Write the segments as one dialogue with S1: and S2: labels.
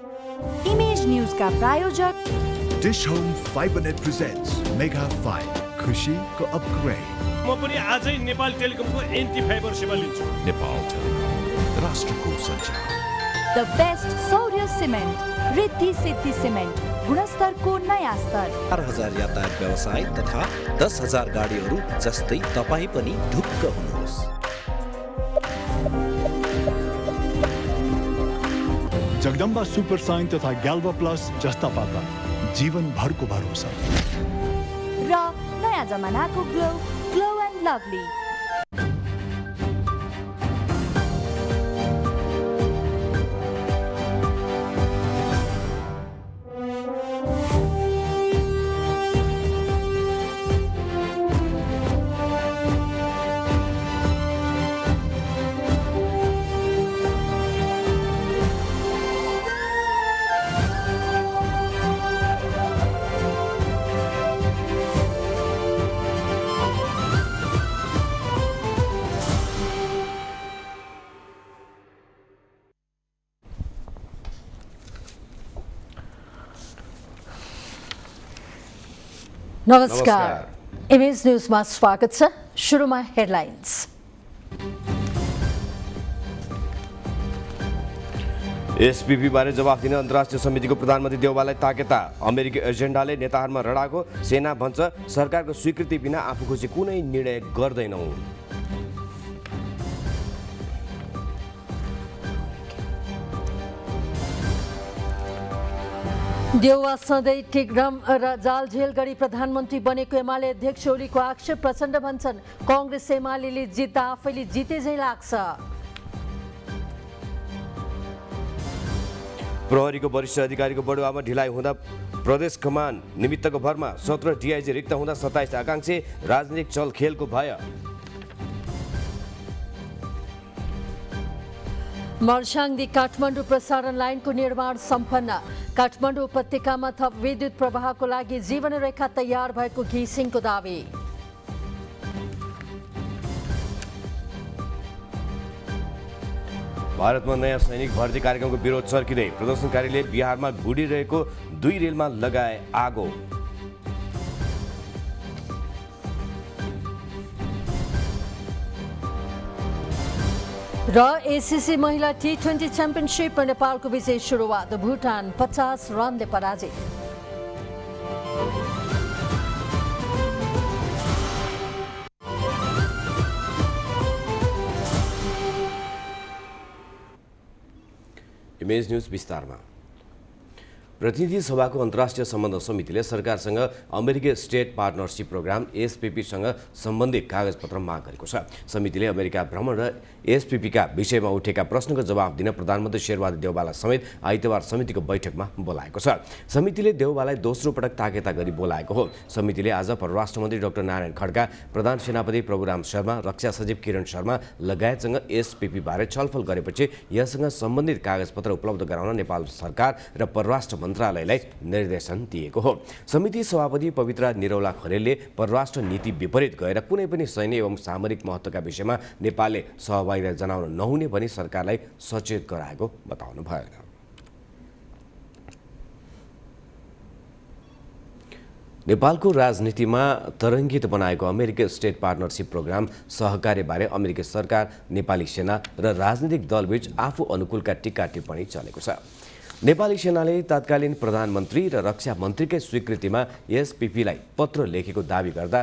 S1: Image news का प्रायोजक
S2: dish home Fibernet presents mega 5 खुशी को अपग्रेड।
S3: म पनि आजै नेपाल टेलिकमको एन्टी फाइबर सेवा लिन्छु।
S2: नेपाल टेलिकम राष्ट्रको सञ्चार।
S1: द बेस्ट सौर्य सिमेन्ट, रिद्धि सिद्धि सिमेन्ट, गुणस्तरको नयाँ स्तर।
S4: 4000 यातायात व्यवसाय तथा 10,000 गाडीहरू जस्तै तपाईँ पनि ढुक्क हुनुहोस्।
S5: जगदम्बा सुपर साइन तथा ग्याल्वा प्लस जस्ता पाता जीवनभरको भरोसा
S1: र नयाँ जमानाको ग्लो एन्ड लभली।
S6: नमस्कार, इमेज न्यूजमा स्वागत छ। सुरुमा हेडलाइन्स।
S7: एसपीपी बारे जवाफ दिन अन्तर्राष्ट्रिय समितिको प्रधानमन्त्री देउवालाई ताकेता। अमेरिकी एजेन्डाले नेताहरूमा रडाको। सेना भन्छ सरकारको स्वीकृति बिना आफू खुसी कुनै निर्णय गर्दैनौँ।
S6: देउवा सधैँ टिग्रम र जालझेल गरी प्रधानमन्त्री बनेको एमाले अध्यक्ष ओलीको आक्षेप। प्रचण्ड भन्छन् कांग्रेस एमाले जित्दा आफैले जिते झै लाग्छ।
S7: प्रहरीको वरिष्ठ अधिकारीको बढुवामा ढिलाइ हुँदा प्रदेश कमान निमित्तको भरमा 17 डिआइजी रिक्त हुँदा 27 आकांक्षी। राजनीतिक चलखेलको भय।
S6: मर्साङदी काठमाडौँ प्रसारण लाइनको निर्माण सम्पन्न। काठमाडौँ उपत्यकामा थप विद्युत प्रवाहको लागि जीवन रेखा तयार भएको घिसिङको दावी।
S7: भारतमा नयाँ सैनिक भर्ती कार्यक्रमको विरोध चर्किँदै प्रदर्शनकारीले बिहारमा गुडिरहेको 2 रेलमा लगाए आगो।
S6: र एसीसी महिला T20 च्याम्पियनशिप नेपालको विजय सुरुवात। भुटान 50 रनले पराजित।
S7: इमेज न्यूज विस्तारमा। प्रतिनिधि सभाको अन्तर्राष्ट्रिय सम्बन्ध समितिले सरकारसँग अमेरिकी स्टेट पार्टनरशिप प्रोग्राम एसपीपीसँग सम्बन्धित कागजपत्र माग गरेको छ। समितिले अमेरिका भ्रमण र एसपीपीका विषयमा उठेका प्रश्नको जवाफ दिन प्रधानमन्त्री शेरबहादुर देउवालाई समेत आइतबार समितिको बैठकमा बोलाएको छ। समितिले देउवालाई दोस्रो पटक ताकेता गरी बोलाएको हो। समितिले आज परराष्ट्र मन्त्री डाक्टर नारायण खड्का, प्रधान सेनापति प्रभुराम शर्मा, रक्षा सचिव किरण शर्मा लगायतसँग एसपीपी बारे छलफल गरेपछि यससँग सम्बन्धित कागजपत्र उपलब्ध गराउन नेपाल सरकार र परराष्ट्र मन्त्रालयलाई निर्देशन दिएको हो। समिति सभापति पवित्रा निरौला खरेलले परराष्ट्र नीति विपरीत गएर कुनै पनि सैन्य एवं सामरिक महत्त्वका विषयमा नेपालले सहभागिता जनाउन नहुने भनी सरकारलाई सचेत गराएको बताउनु भयो। नेपालको राजनीतिमा तरङ्गित बनाएको अमेरिकी स्टेट पार्टनरशिप प्रोग्राम सहकार्यबारे अमेरिकी सरकार, नेपाली सेना र राजनीतिक दलबीच आफू अनुकूलका टिक्का टिप्पणी चलेको छ। नेपाली सेनाले तत्कालीन प्रधानमन्त्री र रक्षा मन्त्रीकै स्वीकृतिमा एसपीपीलाई पत्र लेखेको दावी गर्दा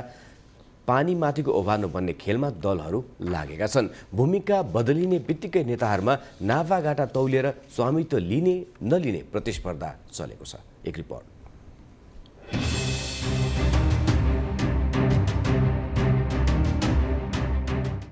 S7: पानीमाथिको ओभानो बन्ने खेलमा दलहरू लागेका छन्। भूमिका बदलिने बित्तिकै नेताहरूमा नाफाघाटा तौलिएर स्वामित्व लिने नलिने प्रतिस्पर्धा चलेको छ। एक रिपोर्ट।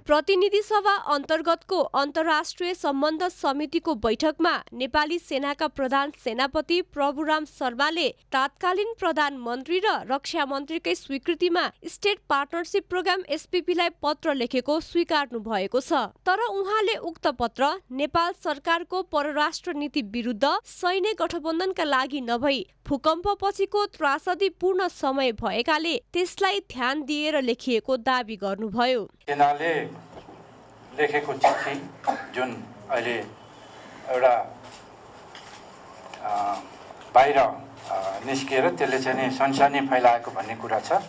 S8: प्रतिनिधि सभा अन्तर्गतको अन्तर्राष्ट्रिय सम्बन्ध समितिको बैठकमा नेपाली सेनाका प्रधान सेनापति प्रभुराम शर्माले तत्कालीन प्रधानमन्त्री र रक्षा मन्त्रीकै स्वीकृतिमा स्टेट पार्टनरशिप प्रोग्राम एसपीपीलाई पत्र लेखेको स्वीकार्नु भएको छ। तर उहाँले उक्त पत्र नेपाल सरकारको परराष्ट्र नीति विरुद्ध सैन्य गठबन्धनका लागि नभई भूकम्पपछिको त्रासदीपूर्ण समय भएकाले त्यसलाई ध्यान दिएर लेखिएको दावी गर्नुभयो।
S9: सेनाले लेखेको चिठी जुन अहिले एउटा बाहिर निस्किएर त्यसले चाहिँ नि सनसनी फैलाएको भन्ने कुरा छ।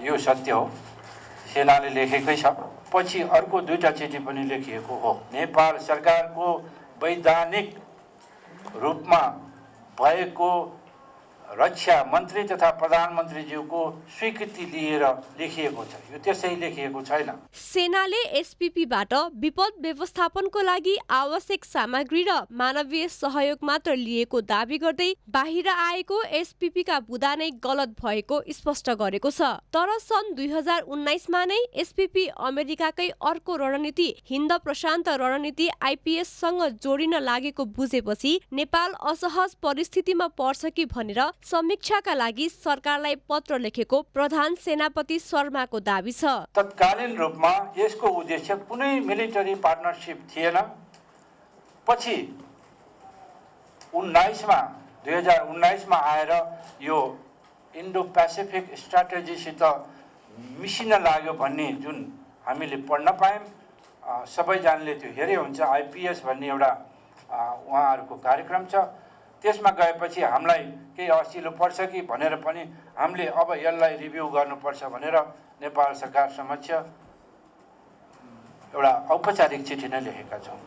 S9: यो सत्य हो, सेनाले लेखेकै छ। पछि अर्को 2टा चिठी पनि लेखिएको हो। नेपाल सरकारको वैधानिक रूपमा भएको रक्षा मन्त्री तथा प्रधानमन्त्रीज्यूको स्वीकृति लिएर लेखिएको छ। यो त्यसै लेखिएको छैन।
S8: सेनाले एसपीपीबाट विपद व्यवस्थापनको लागि आवश्यक सामग्री र मानवीय सहयोग मात्र लिएको दावी गर्दै बाहिर आएको एसपीपीका बुदा नै गलत भएको स्पष्ट गरेको छ। तर सन् 2019 मा नै एसपीपी अमेरिकाकै अर्को रणनीति हिन्द प्रशान्त रणनीति आईपीएस सँग जोडिन लागेको बुझेपछि नेपाल असहज परिस्थितिमा पर्छ कि भनेर समीक्षाका लागि सरकारलाई पत्र लेखेको प्रधान सेनापति शर्माको दावी छ।
S9: तत्कालीन रूपमा यसको उद्देश्य कुनै मिलिटरी पार्टनरशिप थिएन। पछि 2019 मा आएर यो इन्डो पेसिफिक स्ट्राटेजीसित मिसिन लाग्यो भन्ने जुन हामीले पढ्न पायौँ। सबैजनाले त्यो हेरे हुन्छ। आईपीएस भन्ने एउटा उहाँहरूको कार्यक्रम छ। त्यसमा गएपछि हामीलाई केही असिलो पर्छ कि भनेर पनि हामीले अब यसलाई रिभ्यू गर्नुपर्छ भनेर नेपाल सरकार समक्ष एउटा औपचारिक चिठी नै लेखेका छौँ।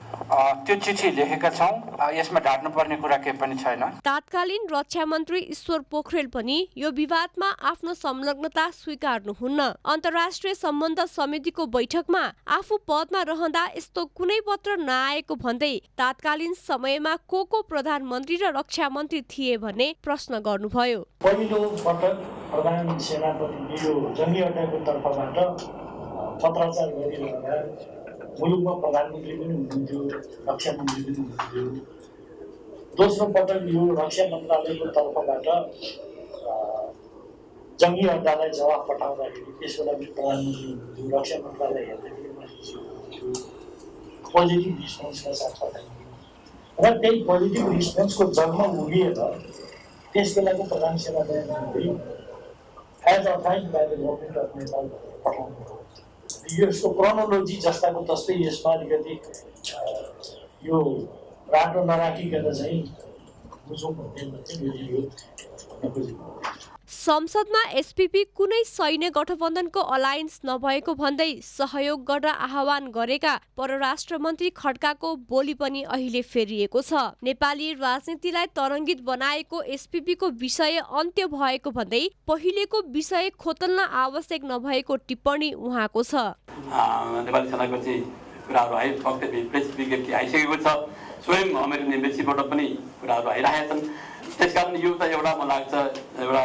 S9: त्यो चिठी लेखेका छौँ। यसमा ढाट्नुपर्ने कुरा केही पनि छैन।
S8: तत्कालीन रक्षा मन्त्री ईश्वर पोखरेल पनि यो विवादमा आफ्नो संलग्नता स्वीकार्नुहुन्न। अन्तर्राष्ट्रिय सम्बन्ध समितिको बैठकमा आफू पदमा रहँदा यस्तो कुनै पत्र नआएको भन्दै तत्कालीन समयमा को प्रधानमन्त्री र रक्षा मन्त्री थिए भन्ने प्रश्न गर्नुभयो।
S10: पहिलो पटक प्रधान सेनापतिले यो जङ्गी अड्डाको तर्फबाट पत्राचार गरिरहँदा मुलुकमा प्रधानमन्त्री पनि हुनुहुन्थ्यो, रक्षा मन्त्री पनि हुनुहुन्थ्यो। दोस्रो पटक यो रक्षा मन्त्रालयको तर्फबाट जङ्गी अड्डालाई जवाफ पठाउँदाखेरि त्यस बेला पनि प्रधानमन्त्री हुनुहुन्थ्यो, रक्षा मन्त्रालय हेर्दाखेरि हुनुहुन्थ्यो। पोजिटिभ रिस्पोन्सका साथ पठाइयो र त्यही पोजिटिभ रिस्पोन्सको जन्म उभिएर त्यस बेलाको प्रधान सेनापति as authorised by the government of Nepal पठाउनु। यसको क्रोनोलोजी जस्ताको तस्तै यसमा अलिकति यो रातो नराखिकन चाहिँ बुझौँ भन्ने चाहिँ यो भन्न खोजेको।
S8: संसदमा एसपीपी कुनै सैन्य गठबन्धनको अलायन्स नभएको भन्दै सहयोग गर्न आह्वान गरेका परराष्ट्र मन्त्री खड्काको बोली पनि अहिले फेरिएको छ। नेपाली राजनीतिलाई तरङ्गित बनाएको एसपीपीको विषय अन्त्य भएको भन्दै पहिलेको विषय खोतल्न आवश्यक नभएको टिप्पणी उहाँको छ।
S11: नेपाली सेनाको चाहिँ कुराहरू है फक्त प्रेस विज्ञप्ति आइसकेको छ। स्वयं अमेरिकन एम्बेसीबाट पनि कुराहरू आइरहेका छन्। त्यसकारण यो त एउटा मलाई लाग्छ एउटा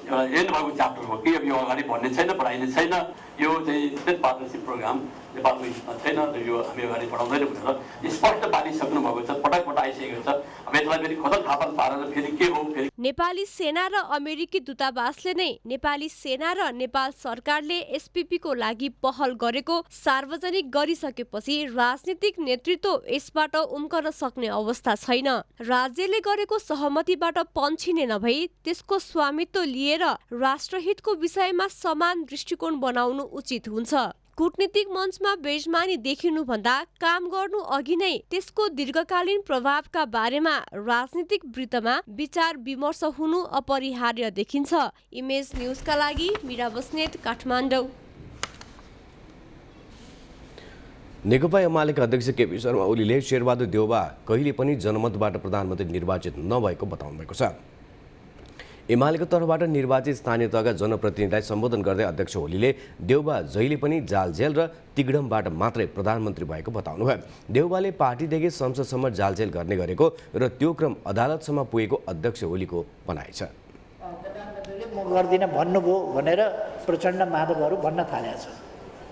S11: एन्ड भएको च्याप्टर हो कि अब यो अगाडि बढ्ने छैन, बढाइने छैन। यो चाहिँ स्टेट पार्टनरसिप प्रोग्राम नेपालको हितमा छैन र यो हामी अगाडि बढाउँदैन भनेर स्पष्ट पारिसक्नु भएको छ, पटक पटक आइसकेको छ। अब यसलाई फेरि खोतल थापन पारेर फेरि के हो फेरि।
S8: नेपाली सेना र अमेरिकी दूतावासले नै नेपाली सेना र नेपाल सरकारले एसपीपीको लागि पहल गरेको सार्वजनिक गरिसकेपछि राजनीतिक नेतृत्व यसबाट उम्कन सक्ने अवस्था छैन। राज्यले गरेको सहमतिबाट पन्छिने नभई त्यसको स्वामित्व लिएर राष्ट्रहितको विषयमा समान दृष्टिकोण बनाउनु उचित हुन्छ। कूटनीतिक मञ्चमा बेजमानी देखिनुभन्दा काम गर्नु अघि नै त्यसको दीर्घकालीन प्रभावका बारेमा राजनीतिक वृत्तमा विचार विमर्श हुनु अपरिहार्य देखिन्छ। इमेज न्यूजका लागि मीरा बस्नेत, काठमाडौँ।
S7: नेकपा एमालेका अध्यक्ष केपी शर्मा ओलीले शेरबहादुर देउबा कहिले पनि जनमतबाट प्रधानमन्त्री निर्वाचित नभएको बताउनु भएको छ। एमालेको तर्फबाट निर्वाचित स्थानीय तहका जनप्रतिनिधिलाई सम्बोधन गर्दै अध्यक्ष ओलीले देउबा जहिले पनि जालझेल र तिगडमबाट मात्रै प्रधानमन्त्री भएको बताउनुभयो। देउबाले पार्टीदेखि संसदसम्म जालझेल गर्ने गरेको र त्यो क्रम अदालतसम्म पुगेको अध्यक्ष ओलीको भनाइ छ।
S10: प्रधानमन्त्रीले म गर्दिनँ भन्नुभयो भनेर प्रचण्ड माधवहरू भन्न थालेका छन्।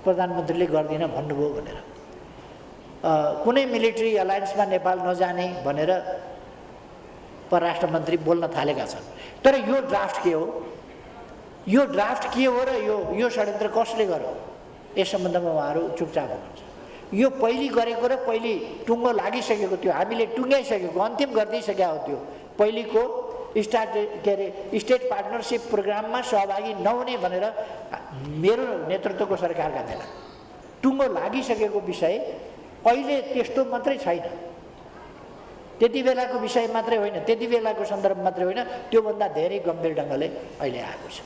S10: प्रधानमन्त्रीले गर्दिनँ भन्नुभयो भनेर कुनै मिलिट्री एलायन्समा नेपाल नजाने भनेर परराष्ट्र मन्त्री बोल्न थालेका छन्। तर यो ड्राफ्ट के हो, यो ड्राफ्ट के हो र यो षड्यन्त्र कसले गर्यो यस सम्बन्धमा उहाँहरू चुपचाप हुनुहुन्छ। यो पहिले गरेको र पहिले टुङ्गो लागिसकेको थियो, हामीले टुङ्गाइसकेको अन्तिम गरिदिइसकेका हो। त्यो पहिलेको स्टेट पार्टनरसिप प्रोग्राममा सहभागी नहुने भनेर मेरो नेतृत्वको सरकारका थिएन। टुङ्गो लागिसकेको विषय अहिले त्यस्तो मात्रै छैन। त्यति बेलाको विषय मात्रै होइन, त्यति बेलाको सन्दर्भ मात्रै होइन, त्योभन्दा धेरै गम्भीर ढङ्गले अहिले आएको छ।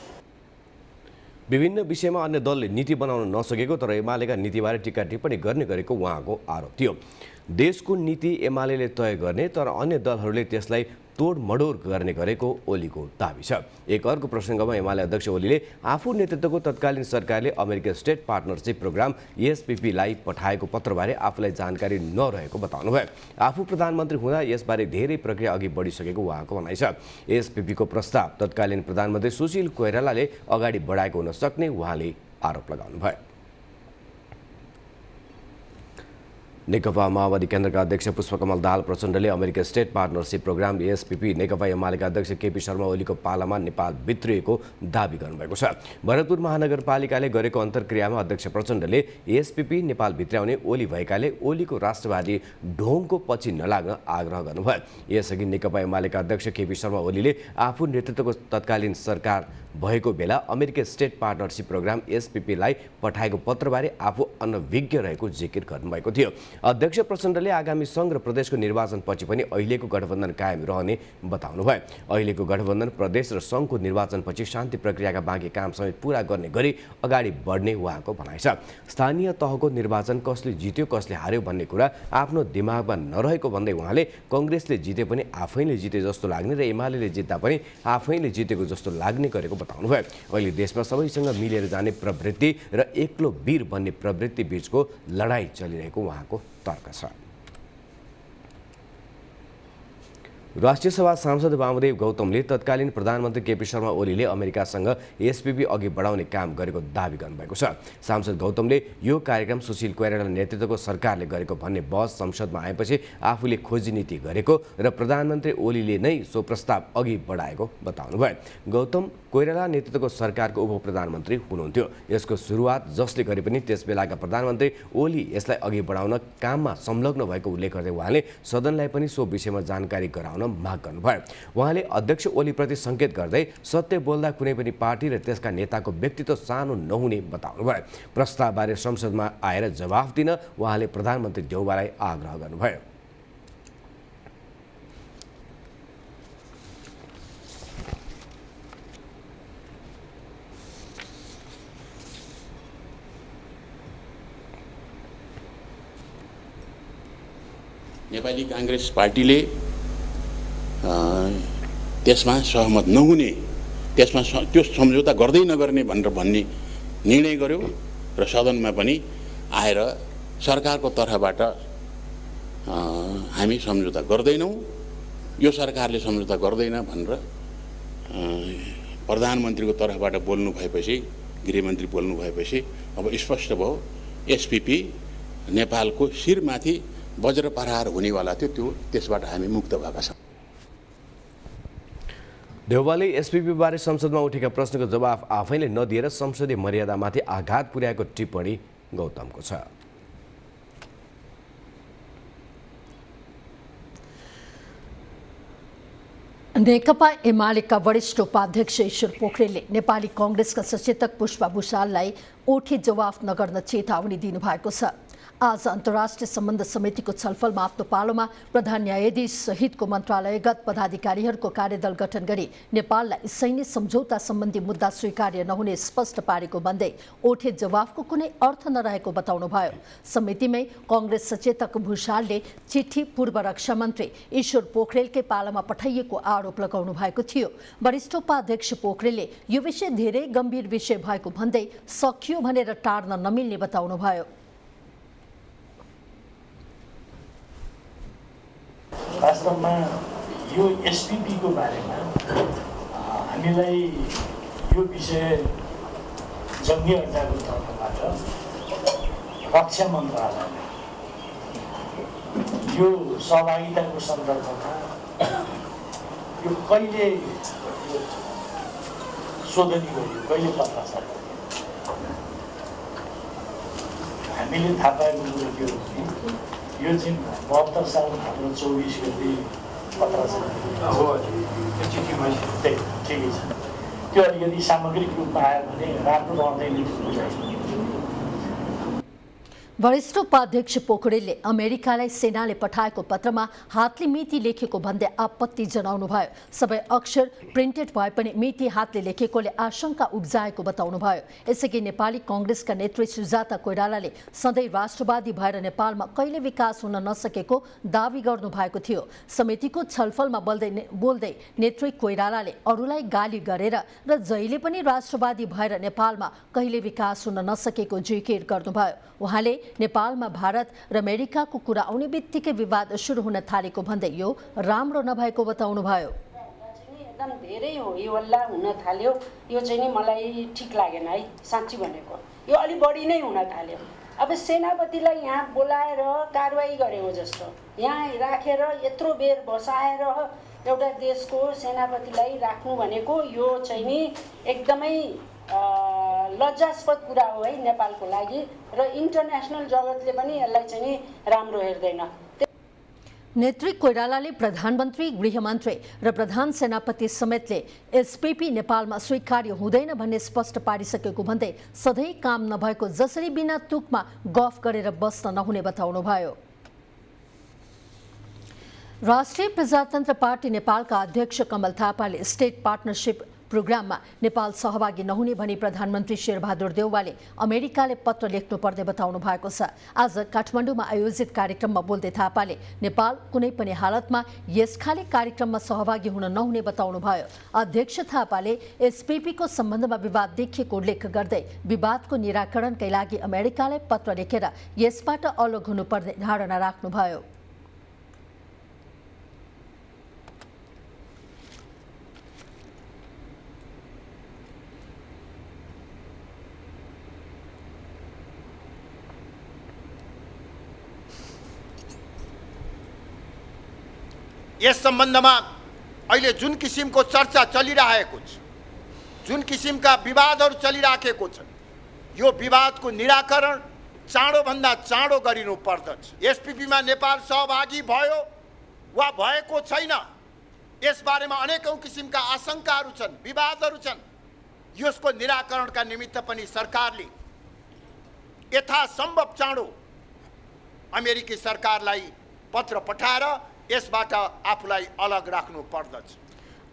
S7: विभिन्न विषयमा अन्य दलले नीति बनाउन नसकेको तर एमालेका नीतिबारे टिक्का टिप्पणी गर्ने गरेको उहाँको आरोप थियो। देशको नीति एमाले तय गर्ने तर अन्य दलहरूले त्यसलाई तोडमडोड गर्ने गरेको ओलीको दाबी छ। एक अर्को प्रसङ्गमा एमाले अध्यक्ष ओलीले आफू नेतृत्वको तत्कालीन सरकारले अमेरिकन स्टेट पार्टनरशिप प्रोग्राम एसपीपीलाई पठाएको पत्रबारे आफूलाई जानकारी नरहेको बताउनुभयो। आफू प्रधानमन्त्री हुँदा यसबारे धेरै प्रक्रिया अघि बढिसकेको उहाँको भनाइ छ। एसपीपीको प्रस्ताव तत्कालीन प्रधानमन्त्री सुशील कोइरालाले अगाडि बढाएको हुन सक्ने उहाँले आरोप लगाउनुभयो। नेकपा माओवादी केन्द्रका अध्यक्ष पुष्पकमल दाहाल प्रचण्डले American state partnership programme SPP नेकपा एमालेका अध्यक्ष केपी शर्मा ओलीको पालामा नेपाल भित्रिएको दाबी गर्नुभएको छ। भरतपुर महानगरपालिकाले गरेको अन्तर्क्रियामा अध्यक्ष प्रचण्डले एसपीपी नेपाल भित्र्याउने ओली भएकाले ओलीको राष्ट्रवादी ढोङको पछि नलाग्न आग्रह गर्नुभयो। यसअघि नेकपा एमालेका अध्यक्ष केपी शर्मा ओलीले आफू नेतृत्वको तत्कालीन सरकार भएको बेला अमेरिकन स्टेट पार्टनरशिप प्रोग्राम एसपीपीलाई पठाएको पत्रबारे आफू अनभिज्ञ रहेको जिकिर गर्नुभएको थियो। अध्यक्ष प्रचण्डले आगामी सङ्घ र प्रदेशको निर्वाचनपछि पनि अहिलेको गठबन्धन कायम रहने बताउनुभयो। अहिलेको गठबन्धन प्रदेश र सङ्घको निर्वाचनपछि शान्ति प्रक्रियाका बाँकी काम समेत पूरा गर्ने गरी अगाडि बढ्ने उहाँको भनाइ छ। स्थानीय तहको निर्वाचन कसले जित्यो कसले हार्यो भन्ने कुरा आफ्नो दिमागमा नरहेको भन्दै उहाँले काङ्ग्रेसले जिते पनि आफैले जिते जस्तो लाग्ने र एमाले जित्दा पनि आफैले जितेको जस्तो लाग्ने गरेको बताउनुभयो। अहिले देशमा सबैसँग मिलेर जाने प्रवृत्ति र एक्लो वीर बन्ने प्रवृत्ति बीचको लडाईँ चलिरहेको उहाँको तर्क छ। राष्ट्रिय सभा सांसद वामदेव गौतमले तत्कालीन प्रधानमन्त्री केपी शर्मा ओलीले अमेरिकासँग एसपीपी अघि बढाउने काम गरेको दावी गर्नुभएको छ। सांसद गौतमले यो कार्यक्रम सुशील कोइराला नेतृत्वको सरकारले गरेको भन्ने बहस संसदमा आएपछि आफूले खोजी नीति गरेको र प्रधानमन्त्री ओलीले नै सो प्रस्ताव अघि बढाएको बताउनुभयो। गौतम कोइराला नेतृत्वको सरकारको उप प्रधानमन्त्री हुनुहुन्थ्यो। यसको सुरुवात जसले गरे पनि त्यसबेलाका प्रधानमन्त्री ओली यसलाई अघि बढाउन काममा संलग्न भएको उल्लेख गर्दै उहाँले सदनलाई पनि सो विषयमा जानकारी गराउन माग गर्नुभयो। उहाँले अध्यक्ष ओलीप्रति सङ्केत गर्दै सत्य बोल्दा कुनै पनि पार्टी र त्यसका नेताको व्यक्तित्व सानो नहुने बताउनुभयो। प्रस्तावबारे संसदमा आएर जवाफ दिन उहाँले प्रधानमन्त्री देउवालाई आग्रह गर्नुभयो।
S12: नेपाली काङ्ग्रेस पार्टीले त्यसमा सहमत नहुने, त्यसमा त्यो सम्झौता गर्दै नगर्ने भनेर भन्ने निर्णय गर्यो र सदनमा पनि आएर सरकारको तर्फबाट हामी सम्झौता गर्दैनौँ, यो सरकारले सम्झौता गर्दैन भनेर प्रधानमन्त्रीको तर्फबाट बोल्नु भएपछि, गृहमन्त्री बोल्नु भएपछि अब स्पष्ट भयो एसपीपी नेपालको शिरमाथि वज्रप्रहार हुनेवाला थियो, त्यो त्यसबाट हामी मुक्त भएका छौँ।
S7: देउवाले एसपीपीबारे संसदमा उठेका प्रश्नको जवाफ आफैले नदिएर संसदीय मर्यादामाथि आघात पुर्याएको टिप्पणी गौतमको छ।
S6: नेकपा एमालेका वरिष्ठ उपाध्यक्ष ईश्वर पोखरेलले नेपाली काङ्ग्रेसका सचेतक पुष्पा भुषाललाई ओठी जवाफ नगर्न चेतावनी दिनुभएको छ। आज अन्तर्राष्ट्रिय सम्बन्ध समितिको छलफलमा आफ्नो पालोमा प्रधान न्यायाधीश सहितको मन्त्रालयगत पदाधिकारीहरूको कार्यदल गठन गरी नेपाललाई सैन्य सम्झौता सम्बन्धी मुद्दा स्वीकार्य नहुने स्पष्ट पारेको भन्दै ओठे जवाफको कुनै अर्थ नरहेको बताउनुभयो। समितिमै काङ्ग्रेस सचेतक भुषालले चिठी पूर्व रक्षा मन्त्री ईश्वर पोखरेलकै पालामा पठाइएको आरोप लगाउनु भएको थियो। वरिष्ठ उपाध्यक्ष पोखरेलले यो विषय धेरै गम्भीर विषय भएको भन्दै सकियो भनेर टार्न नमिल्ने बताउनुभयो।
S13: वास्तवमा यो एसपीपीको बारेमा हामीलाई यो विषय जङ्गी अर्जाको तर्फबाट रक्षा मन्त्रालयले यो सहभागिताको सन्दर्भमा यो कहिले शोधनी गरियो, कहिले पत्राचार गरियो, हामीले थाहा पाएको कुरो के हो भने यो चाहिँ 72 साल हाम्रो 24 गते पत्राचार हो। ठिकै छ, त्यो अलिकति सामग्रिक रूपमा आयो भने राम्रो रहँदैन।
S6: वरिष्ठ उपाध्यक्ष पोखरेलले अमेरिकालाई सेनाले पठाएको पत्रमा हातले मिति लेखेको भन्दै आपत्ति जनाउनुभयो। सबै अक्षर प्रिन्टेड भए पनि मिति हातले लेखेकोले आशंका उब्जाएको बताउनुभयो। यसअघि नेपाली कांग्रेसका नेत्री सुजाता कोइरालाले सधैँ राष्ट्रवादी भएर नेपालमा कहिले विकास हुन नसकेको दावी गर्नुभएको थियो। समितिको छलफलमा बोल्दै नेत्री कोइरालाले अरूलाई गाली गरेर र जहिले पनि राष्ट्रवादी भएर नेपालमा कहिले विकास हुन नसकेको जिकिर गर्नुभयो। उहाँले नेपालमा भारत र अमेरिकाको कुरा आउने बित्तिकै विवाद सुरु हुन थालेको भन्दै यो राम्रो नभएको बताउनुभयो।
S14: एकदम धेरै हो यो हल्ला हुन थाल्यो, यो चाहिँ नि मलाई ठिक लागेन है, साँच्ची भनेको यो अलि बढी नै हुन थाल्यो। अब सेनापतिलाई यहाँ बोलाएर कारवाही गरेको जस्तो यहाँ राखेर यत्रो बेर बसाएर एउटा देशको सेनापतिलाई राख्नु भनेको यो चाहिँ नि एकदमै लज्जास्पद कुरा हो है नेपालको लागि र इन्टरनेसनल जगतले पनि यसलाई चाहिँ नि राम्रो हेर्दैन।
S6: नेत्री कोइरालाले प्रधानमन्त्री, गृहमन्त्री र प्रधान सेनापति समेतले एसपीपी नेपालमा स्वीकार्य हुँदैन भन्ने स्पष्ट पारिसकेको भन्दै सधैँ काम नभएको जसरी बिना तुकमा गफ गरेर बस्न नहुने बताउनुभयो। राष्ट्रिय प्रजातन्त्र पार्टी नेपालका अध्यक्ष कमल थापाले स्टेट पार्टनरशिप प्रोग्राममा नेपाल सहभागी नहुने भनी प्रधानमन्त्री शेरबहादुर देउवाले अमेरिकाले पत्र लेख्नुपर्ने बताउनु भएको छ। आज काठमाडौँमा आयोजित कार्यक्रममा बोल्दै थापाले नेपाल कुनै पनि हालतमा यस खाले कार्यक्रममा सहभागी हुन नहुने बताउनुभयो। अध्यक्ष थापाले एसपीपीको सम्बन्धमा विवाद देखिएको उल्लेख गर्दै विवादको निराकरणकै लागि अमेरिकालाई पत्र लेखेर यसबाट अलग हुनुपर्ने धारणा राख्नुभयो।
S15: यस सम्बन्धमा अहिले जुन किसिमको चर्चा चलिरहेको छ, जुन किसिमका विवादहरू चलिराखेको छ, यो विवादको निराकरण चाँडोभन्दा चाँडो गरिनु पर्दछ। एसपीपीमा नेपाल सहभागी भयो वा भएको छैन यसबारेमा अनेकौं किसिमका आशंकाहरू छन्, विवादहरू छन्। यसको निराकरणका निमित्त पनि सरकारले यथासम्भव चाँडो अमेरिकी सरकारलाई पत्र पठाएर यसबाट आफूलाई अलग राख्नु पर्दछ।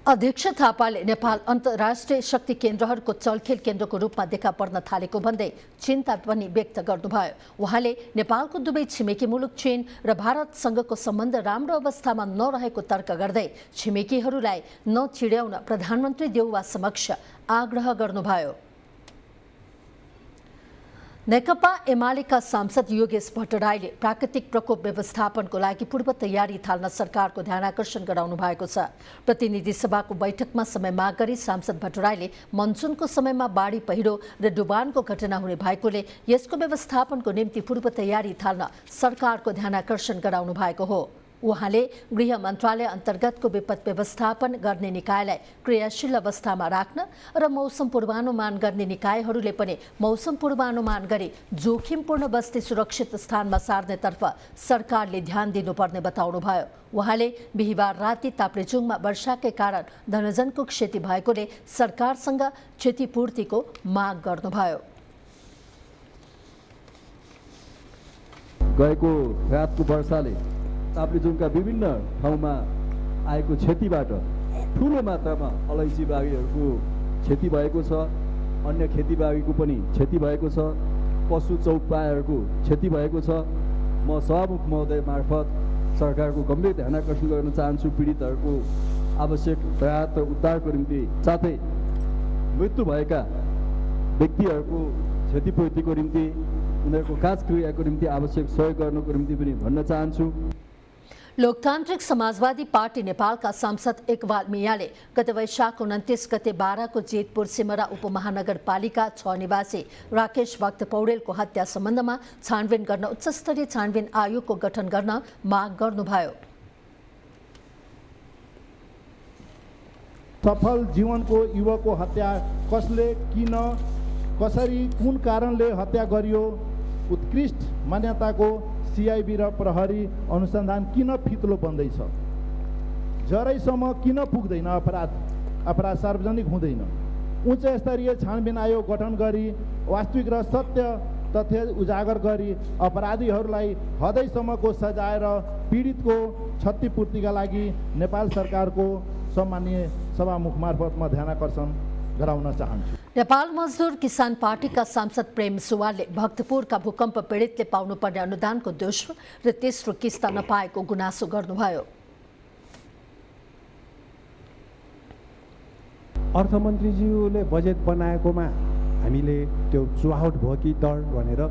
S6: अध्यक्ष थापाले नेपाल अन्तर्राष्ट्रिय शक्ति केन्द्रहरूको चलखेल केन्द्रको रूपमा देखा पर्न थालेको भन्दै चिन्ता पनि व्यक्त गर्नुभयो। उहाँले नेपालको दुवै छिमेकी मुलुक चीन र भारतसँगको सम्बन्ध राम्रो अवस्थामा नरहेको तर्क गर्दै छिमेकीहरूलाई नचिड्याउन प्रधानमन्त्री देउवा समक्ष आग्रह गर्नुभयो। नेकपा एमालेका सांसद योगेश भट्टराईले प्राकृतिक प्रकोप व्यवस्थापनको लागि पूर्व तयारी थाल्न सरकारको ध्यानाकर्षण गराउनु भएको छ। प्रतिनिधि सभाको बैठकमा समय माग गरी सांसद भट्टराईले मनसुनको समयमा बाढी पहिरो र डुबानको घटना हुने भएकोले यसको व्यवस्थापनको निम्ति पूर्व तयारी थाल्न सरकारको ध्यानाकर्षण गराउनु भएको हो। उहाँले गृह मन्त्रालय अन्तर्गतको विपद व्यवस्थापन गर्ने निकायलाई क्रियाशील अवस्थामा राख्न र मौसम पूर्वानुमान गर्ने निकायहरूले पनि मौसम पूर्वानुमान गरी जोखिमपूर्ण बस्ती सुरक्षित स्थानमा सार्नेतर्फ सरकारले ध्यान दिनुपर्ने बताउनुभयो। उहाँले बिहिबार राति ताप्लेजुङमा वर्षाकै कारण धनजनको क्षति भएकोले सरकारसँग क्षतिपूर्तिको माग गर्नुभयो।
S16: गएको रातको वर्षाले ताप्लेजुङका विभिन्न ठाउँमा आएको क्षतिबाट ठुलो मात्रामा अलैँची बारीहरूको क्षति भएको छ, अन्य खेतीबारीको पनि क्षति भएको छ, पशु चौपायाहरूको क्षति भएको छ। म सभामुख महोदय मार्फत सरकारको गम्भीर ध्यानाकर्षण गर्न चाहन्छु। पीडितहरूको आवश्यक राहत र उद्धारको निम्ति साथै मृत्यु भएका व्यक्तिहरूको क्षतिपूर्तिको निम्ति उनीहरूको काजक्रियाको निम्ति आवश्यक सहयोग गर्नको निम्ति पनि भन्न चाहन्छु।
S6: लोकतान्त्रिक समाजवादी पार्टी नेपालका सांसद इकबाल मियाले गत वैशाख 29 गते बाराको जेतपुर सिमरा उपमहानगरपालिका 6 निवासी राकेश भक्त पौडेलको हत्या सम्बन्धमा छानबिन गर्न उच्चस्तरीय छानबिन आयोगको गठन गर्न माग गर्नुभयो।
S17: सफल जीवनको युवकको हत्या कसले, किन, कसरी, कुन कारणले हत्या गरियो, उत्कृष्ट मान्यताको सीआईबी र प्रहरी अनुसन्धान किन फितलो बन्दैछ, जरैसम्म किन पुग्दैन, अपराध सार्वजनिक हुँदैन। उच्च स्तरीय छानबिन आयोग गठन गरी वास्तविक र सत्य तथ्य उजागर गरी अपराधीहरूलाई हदैसम्मको सजाय र पीडितको क्षतिपूर्तिका लागि नेपाल सरकारको सम्माननीय सभामुख मार्फत म ध्यानाकर्षण गराउन चाहन्छु।
S6: नेपाल मजदुर किसान पार्टीका सांसद प्रेम सुवालले भक्तपुरका भूकम्प पीडितले पाउनुपर्ने अनुदानको दोस्रो र तेस्रो किस्ता नपाएको गुनासो गर्नुभयो।
S18: अर्थमन्त्रीज्यूले बजेट बनाएकोमा हामीले त्यो चुहाउट भयो कि दर भनेर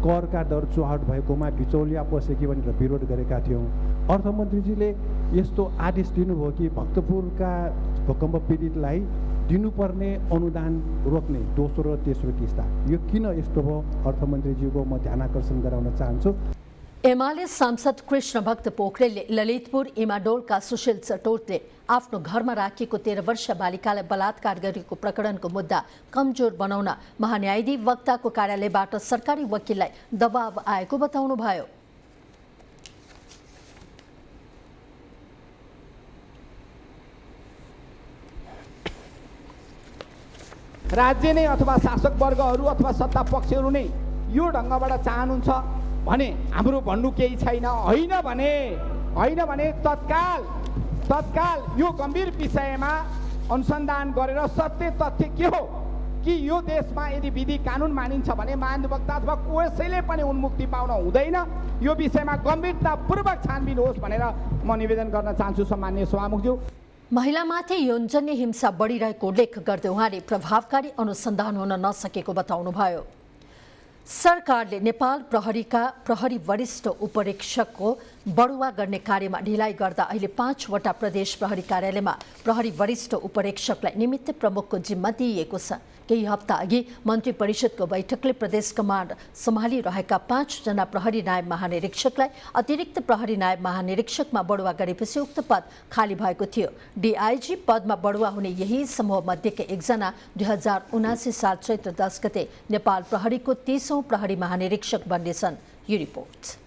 S18: करका दर चुहाउट भएकोमा बिचौलिया बसे कि भनेर विरोध गरेका थियौँ। अर्थमन्त्रीजीले यस्तो आदेश दिनुभयो कि भक्तपुरका भूकम्प पीडितलाई दिनुपर्ने अनुदान रोक्ने दोस्रो र तेस्रो किस्ता। यो किन यस्तो भयो अर्थमन्त्रीज्यूको म ध्यानाकर्षण गराउन चाहन्छु।
S6: एमाले सांसद कृष्ण भक्त पोखरेलले ललितपुर इमाडोलका सुशील चटोटले आफ्नो घरमा राखिएको 13 वर्षीय बालिकालाई बलात्कार गरेको प्रकरणको मुद्दा कमजोर बनाउन महान्यायाधिवक्ताको कार्यालयबाट सरकारी वकिललाई दबाव आएको बताउनुभयो।
S19: राज्य नै अथवा शासक वर्गहरू अथवा सत्ता पक्षहरू नै यो ढङ्गबाट चाहनुहुन्छ भने हाम्रो भन्नु केही छैन। होइन भने तत्काल यो गम्भीर विषयमा अनुसन्धान गरेर सत्य तथ्य के हो कि यो देशमा यदि विधि कानुन मानिन्छ भने महाधिवक्ता अथवा कसैले पनि उन्मुक्ति पाउन हुँदैन। यो विषयमा गम्भीरतापूर्वक छानबिन होस् भनेर म निवेदन गर्न चाहन्छु सम्माननीय सभामुखज्यू।
S6: महिलामाथि यौनजन्य हिंसा बढिरहेको उल्लेख गर्दै उहाँले प्रभावकारी अनुसन्धान हुन नसकेको बताउनुभयो। सरकारले नेपाल प्रहरीका प्रहरी वरिष्ठ उपरीक्षकको बढुवा गर्ने कार्यमा ढिलाइ गर्दा अहिले 5वटा प्रदेश प्रहरी कार्यालयमा प्रहरी वरिष्ठ उपरीक्षकलाई निमित्त प्रमुखको जिम्मा दिइएको छ। केही हप्ता अघि मन्त्री परिषदको बैठकले प्रदेश कमान्ड सम्हालिरहेका 5 जना प्रहरी नायब महानिरीक्षकलाई अतिरिक्त प्रहरी नायब महानिरीक्षकमा बढुवा गरेपछि उक्त पद खाली भएको थियो। डीआईजी पदमा बढुवा हुने यही समूह मध्येका एकजना 2079 साल चैत्र 10 गते नेपाल प्रहरीको 30औं प्रहरी महानिरीक्षक बन्नेछन्। यो रिपोर्ट।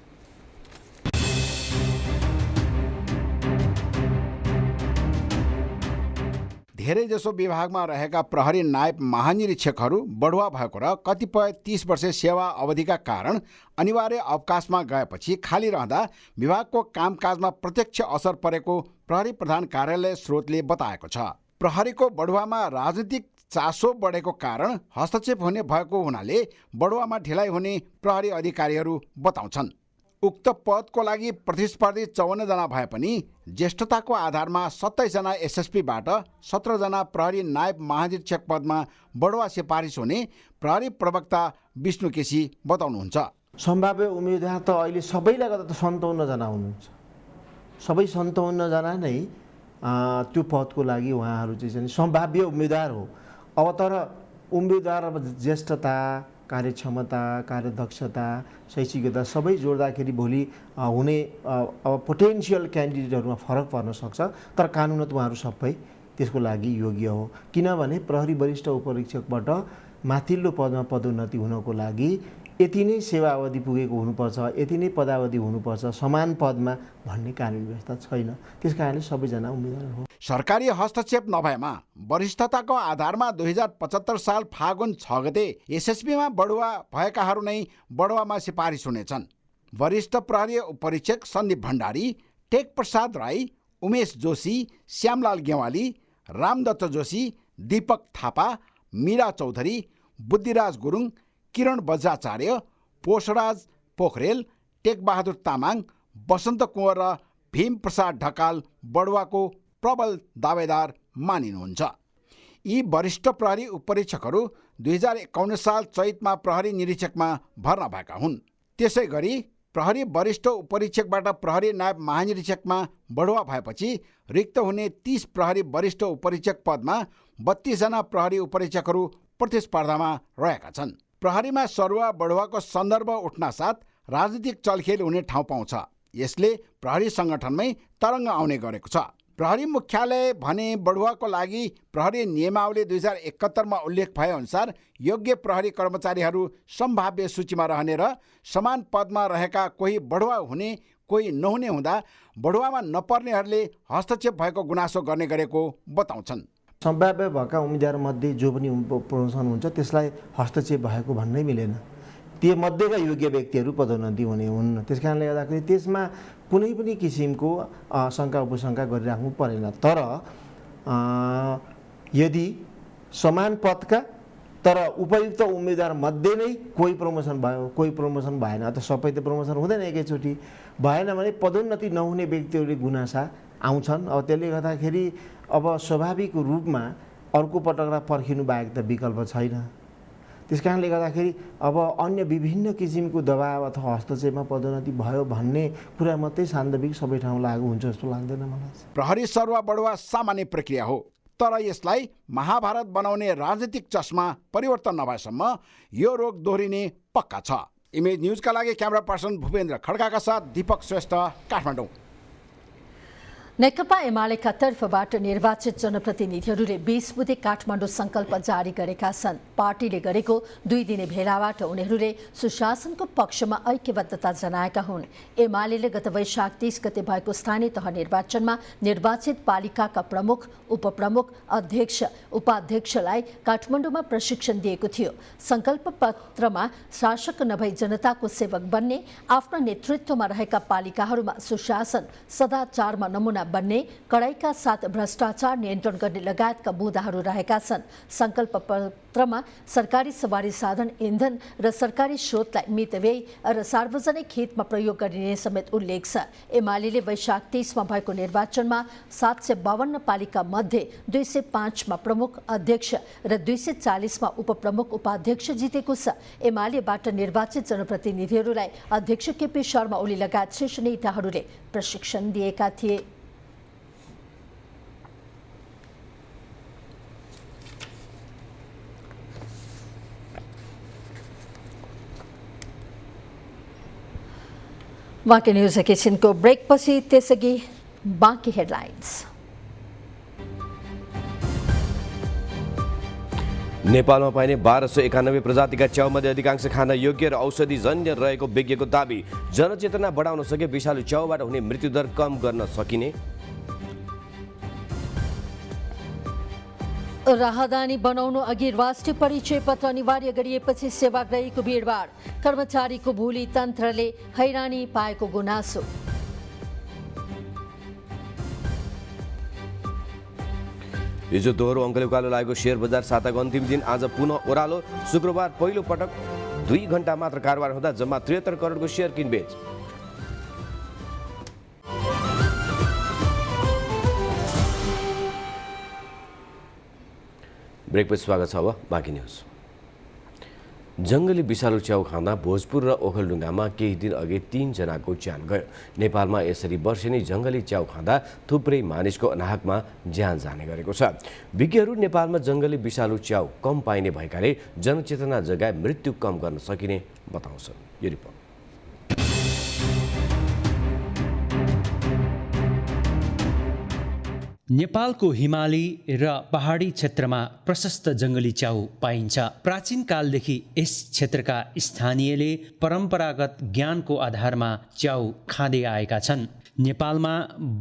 S20: धेरैजसो विभागमा रहेका प्रहरी नायब महानिरीक्षकहरू बढुवा भएको र कतिपय 30 वर्षे सेवा अवधिका कारण अनिवार्य अवकाशमा गएपछि खाली रहँदा विभागको कामकाजमा प्रत्यक्ष असर परेको प्रहरी प्रधान कार्यालय स्रोतले बताएको छ। प्रहरीको बढुवामा राजनीतिक चासो बढेको कारण हस्तक्षेप हुने भएको हुनाले बढुवामा ढिलाइ हुने प्रहरी अधिकारीहरू बताउँछन्। उक्त पदको लागि प्रतिस्पर्धी 54 जना भए पनि ज्येष्ठताको आधारमा 27 जना एसएसपीबाट 17 जना प्रहरी नायब महानिरीक्षक पदमा बढुवा सिफारिस हुने प्रहरी प्रवक्ता विष्णु केसी बताउनुहुन्छ।
S21: सम्भाव्य उम्मेदवार त अहिले सबैलाई गर्दा त 57 जना हुनुहुन्छ। सबै 57 जना नै त्यो पदको लागि उहाँहरू चाहिँ सम्भाव्य उम्मेदवार हो। अब तर उम्मेदवार ज्येष्ठता, कार्यक्षमता, कार्यदक्षता, शैक्षिकता सबै जोड्दाखेरि भोलि हुने अब पोटेन्सियल क्यान्डिडेटहरूमा फरक पर्न सक्छ। तर कानुनत उहाँहरू सबै त्यसको लागि योग्य हो। किनभने प्रहरी वरिष्ठ उपरीक्षकबाट माथिल्लो पदमा पदोन्नति हुनको लागि यति नै सेवा अवधि पुगेको हुनुपर्छ, यति नै पदावधि हुनुपर्छ, समान पदमा भन्ने कानुनी व्यवस्था छैन। त्यस कारणले सबैजना उम्मेदवार हो।
S20: सरकारी हस्तक्षेप नभएमा वरिष्ठताको आधारमा 2075 साल फागुन 6 गते एसएसपीमा बढुवा भएकाहरू नै बढुवामा सिफारिस हुनेछन्। वरिष्ठ प्रहरी उपरीक्षक सन्दीप भण्डारी, टेक प्रसाद राई, उमेश जोशी, श्यामलाल गेवाली, रामदत्त जोशी, दीपक थापा, मीरा चौधरी, बुद्धिराज गुरुङ, किरण बज्राचार्य, पोषराज पोखरेल, टेकबहादुर तामाङ, बसन्त कुँवर र भीम प्रसाद ढकाल बढुवाको प्रबल दावेदार मानिनुहुन्छ। यी वरिष्ठ प्रहरी उपरीक्षकहरू 2051 साल चैतमा प्रहरी निरीक्षकमा भर्ना भएका हुन्। त्यसै गरी प्रहरी वरिष्ठ उपरीक्षकबाट प्रहरी नायब महानिरीक्षकमा बढुवा भएपछि रिक्त हुने 30 प्रहरी वरिष्ठ उपरीक्षक पदमा 32 जना प्रहरी उपरीक्षकहरू प्रतिस्पर्धामा रहेका छन्। प्रहरीमा सरुवा बढुवाको सन्दर्भ उठ्नासाथ राजनीतिक चलखेल हुने ठाउँ पाउँछ। यसले प्रहरी सङ्गठनमै तरङ्ग आउने गरेको छ। प्रहरी मुख्यालय भने बढुवाको लागि प्रहरी नियमावली 2071 उल्लेख भएअनुसार योग्य प्रहरी कर्मचारीहरू सम्भाव्य सूचीमा रहने र समान पदमा रहेका कोही बढुवा हुने कोही नहुने हुँदा बढुवामा नपर्नेहरूले हस्तक्षेप भएको गुनासो गर्ने गरेको बताउँछन्।
S21: सम्भाव्य भएका उम्मेदवारमध्ये जो पनि प्रमोसन हुन्छ त्यसलाई हस्तक्षेप भएको भन्नै मिलेन। त्यो मध्येका योग्य व्यक्तिहरू पदोन्नति हुने हुन्। त्यस कारणले गर्दाखेरि त्यसमा कुनै पनि किसिमको शङ्का उपशङ्का गरिराख्नु परेन। तर यदि समान पदका तर उपयुक्त उम्मेदवार मध्ये नै कोही प्रमोसन भयो, कोही प्रमोसन भएन, अथवा सबै त प्रमोसन हुँदैन एकैचोटि, भएन भने पदोन्नति नहुने व्यक्तिहरूले गुनासा आउँछन्। अब त्यसले गर्दाखेरि अब स्वाभाविक रूपमा अर्को पटकलाई पर्खिनु बाहेक त विकल्प छैन। त्यस कारणले गर्दाखेरि अब अन्य विभिन्न किसिमको दबाव अथवा हस्तक्षेपमा पदोन्नति भयो भन्ने कुरा मात्रै सान्दर्भिक सबै ठाउँ लागू हुन्छ जस्तो लाग्दैन मलाई।
S20: प्रहरी सरुवा बढुवा सामान्य प्रक्रिया हो, तर यसलाई महाभारत बनाउने राजनीतिक चस्मा परिवर्तन नभएसम्म यो रोग दोहोरिने पक्का छ। इमेज न्युजका लागि क्यामेरा पर्सन भूपेन्द्र खड्काका साथ दीपक श्रेष्ठ, काठमाडौँ।
S6: नेकपा एमालेका तर्फबाट निर्वाचित जनप्रतिनिधिहरूले 20 बुधे काठमाडौँ सङ्कल्प जारी गरेका छन्। पार्टीले गरेको 2 दिने भेलाबाट उनीहरूले सुशासनको पक्षमा ऐक्यबद्धता जनाएका हुन्। एमालेले गत वैशाख 30 गते भएको स्थानीय तह निर्वाचनमा निर्वाचित पालिकाका प्रमुख, उपप्रमुख, अध्यक्ष, उपाध्यक्षलाई काठमाडौँमा प्रशिक्षण दिएको थियो। सङ्कल्प पत्रमा शासक नभई जनताको सेवक बन्ने, आफ्नो नेतृत्वमा रहेका पालिकाहरूमा सुशासन, सदाचारमा नमुना बन्ने, कडाइका साथ भ्रष्टाचार नियन्त्रण गर्ने लगायतका बुँदाहरू रहेका छन्। सङ्कल्प पत्रमा सरकारी सवारी साधन, इन्धन र सरकारी स्रोतलाई मितव्ययी र सार्वजनिक हितमा प्रयोग गरिने समेत उल्लेख छ। एमालेले वैशाख 30मा भएको निर्वाचनमा 752 पालिका मध्ये 205मा प्रमुख, अध्यक्ष र 240मा उपप्रमुख, उपाध्यक्ष जितेको छ। एमालेबाट निर्वाचित जनप्रतिनिधिहरूलाई अध्यक्ष केपी शर्मा ओली लगायत शीर्ष नेताहरूले प्रशिक्षण दिएका थिए। बाँकी न्युज एकैछिनको ब्रेकपछि, त्यसअघि बाँकी हेडलाइन्स।
S7: नेपालमा पाइने 1291 प्रजातिका च्याउमध्ये अधिकांश खान योग्य र औषधिजन्य रहेको विज्ञको दाबी। जनचेतना बढाउन सके विषालु च्याउबाट हुने मृत्युदर कम गर्न सकिने।
S6: राहदानी बनाउनु अघि राष्ट्रिय परिचय पत्र अनिवार्य गरिएपछि सेवाग्राहीको भिडभाड, कर्मचारीको भोली तन्त्रले हैरानी पाएको गुनासो।
S7: हिजो दोहोरो अङ्कले उकालो लागेको शेयर बजार साताको अन्तिम दिन आज पुनः ओह्रालो। शुक्रबार पहिलो पटक 2 घण्टा मात्र कारोबार हुँदा जम्मा 73 करोडको शेयर किनबेच। ब्रेकपछि स्वागत छ। अब बाँकी न्युज। जङ्गली विषालु च्याउ खाँदा भोजपुर र ओखलढुङ्गामा केही दिन अघि 3 जनाको ज्यान गयो। नेपालमा यसरी वर्षेनी जङ्गली च्याउ खाँदा थुप्रै मानिसको अनाहकमा ज्यान जाने गरेको छ। विज्ञहरू नेपालमा जङ्गली विषालु च्याउ कम पाइने भएकाले जनचेतना जगाए मृत्यु कम गर्न सकिने बताउँछन्। यो रिपोर्ट।
S3: नेपालको हिमाली र पहाडी क्षेत्रमा प्रशस्त जङ्गली च्याउ पाइन्छ। प्राचीन कालदेखि यस क्षेत्रका स्थानीयले परम्परागत ज्ञानको आधारमा च्याउ खाँदै आएका छन्। नेपालमा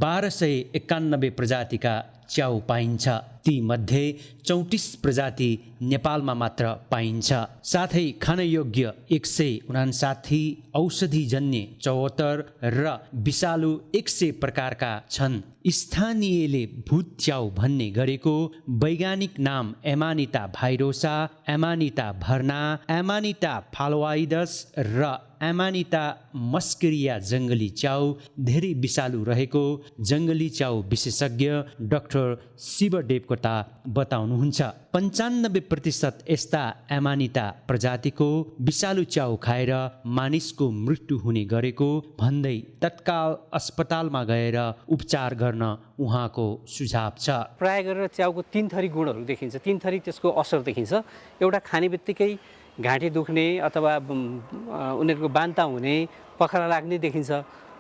S3: 1291 प्रजातिका च्याउ पाइन्छ। ती मध्ये 34 प्रजाति नेपालमा मात्र पाइन्छ। साथै खानयोग्य 159, औषधिजन्य 74 र विषालु 100 प्रकारका छन्। स्थानीयले भूत च्याउ भन्ने गरेको वैज्ञानिक नाम एमानिटा भाइरोसा, एमानिटा भर्ना, एमानिटा फालोआइडस र एमानिटा मस्करिया जङ्गली च्याउ धेरै विषालु रहेको जङ्गली च्याउ विशेषज्ञ डाक्टर शिवदेवकोटा बताउनुहुन्छ। 95% यस्ता एमानिटा प्रजातिको विषालु च्याउ खाएर मानिसको मृत्यु हुने गरेको भन्दै तत्काल अस्पतालमा गएर उपचार गर्न उहाँको सुझाव छ।
S22: प्राय गरेर च्याउको 3 थरी गुणहरू देखिन्छ, 3 थरी त्यसको असर देखिन्छ। एउटा खाने बित्तिकै घाँटी दुख्ने अथवा उनीहरूको बान्ता हुने, पखरा लाग्ने देखिन्छ।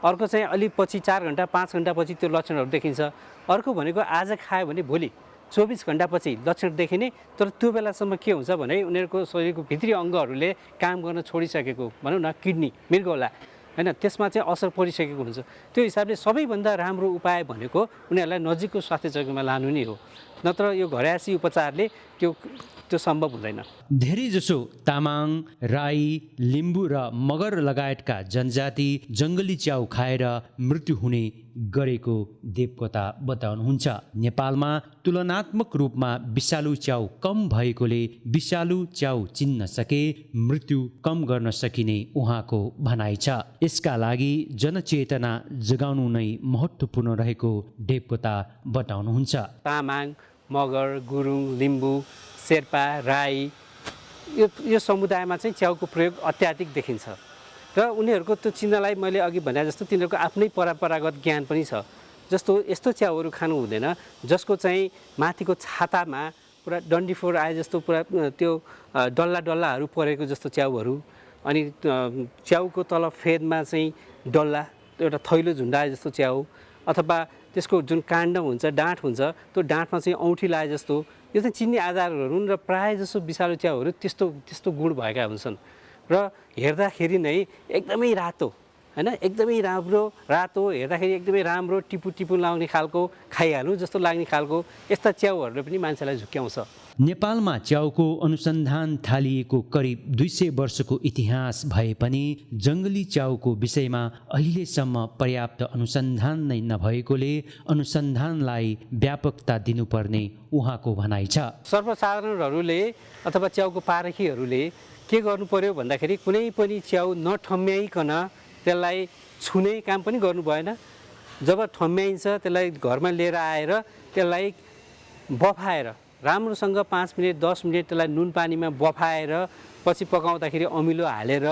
S22: अर्को चाहिँ अलि पछि 4 घण्टा 5 घण्टा पछि त्यो लक्षणहरू देखिन्छ। अर्को भनेको आज खायो भने भोलि 24 घण्टापछि लक्षण देखिने, तर त्यो बेलासम्म के हुन्छ भने उनीहरूको शरीरको भित्री अङ्गहरूले काम गर्न छोडिसकेको, भनौँ न किडनी, मृगौला होइन त्यसमा चाहिँ असर परिसकेको हुन्छ। त्यो हिसाबले सबैभन्दा राम्रो उपाय भनेको उनीहरूलाई नजिकको स्वास्थ्य चौकीमा लानु नै हो, नत्र यो घरयासी उपचारले त्यो सम्भव हुँदैन।
S3: धेरैजसो तामाङ, राई, लिम्बू र मगर लगायतका जनजाति जङ्गली च्याउ खाएर मृत्यु हुने गरेको देवकोता बताउनुहुन्छ। नेपालमा तुलनात्मक रूपमा विषालु च्याउ कम भएकोले विषालु च्याउ चिन्न सके मृत्यु कम गर्न सकिने उहाँको भनाइ छ। यसका लागि जनचेतना जगाउनु नै महत्त्वपूर्ण रहेको देवकोता बताउनुहुन्छ।
S22: तामाङ, मगर, गुरुङ, लिम्बू, शेर्पा, राई यो समुदायमा चाहिँ च्याउको प्रयोग अत्याधिक देखिन्छ र उनीहरूको त्यो चिन्हलाई मैले अघि भने जस्तो तिनीहरूको आफ्नै परम्परागत ज्ञान पनि छ। जस्तो यस्तो च्याउहरू खानु हुँदैन जसको चाहिँ माथिको छातामा पुरा डन्डीफोर आए जस्तो पुरा त्यो डल्लाहरू परेको जस्तो च्याउहरू, अनि च्याउको तल फेदमा चाहिँ डल्ला एउटा थैलो झुन्डाए जस्तो च्याउ, अथवा त्यसको जुन काण्ड हुन्छ, डाँठ हुन्छ, त्यो डाँठमा चाहिँ औँठी लाए जस्तो, यो चाहिँ चिन्ने आधारहरू हुन् र प्रायः जसो विषालु च्याउहरू त्यस्तो गुण भएका हुन्छन् र हेर्दाखेरि नै एकदमै रातो, होइन, एकदमै राम्रो रातो, हेर्दाखेरि एकदमै राम्रो टिपु लाउने खालको, खाइहाल्नु जस्तो लाग्ने खालको यस्ता च्याउहरूले पनि मान्छेलाई झुक्क्याउँछ।
S3: नेपालमा च्याउको अनुसन्धान थालिएको करिब 200 वर्षको इतिहास भए पनि जङ्गली च्याउको विषयमा अहिलेसम्म पर्याप्त अनुसन्धान नै नभएकोले अनुसन्धानलाई व्यापकता दिनुपर्ने उहाँको भनाइ छ।
S22: सर्वसाधारणहरूले अथवा च्याउको पारखीहरूले के गर्नु पर्यो भन्दाखेरि कुनै पनि च्याउ नठम्म्याइकन त्यसलाई छुने काम पनि गर्नु भएन। जब ठम्म्याइन्छ त्यसलाई घरमा लिएर आएर त्यसलाई बफाएर राम्रोसँग 5 मिनट 10 मिनट त्यसलाई नुन पानीमा बफाएर पछि पकाउँदाखेरि अमिलो हालेर,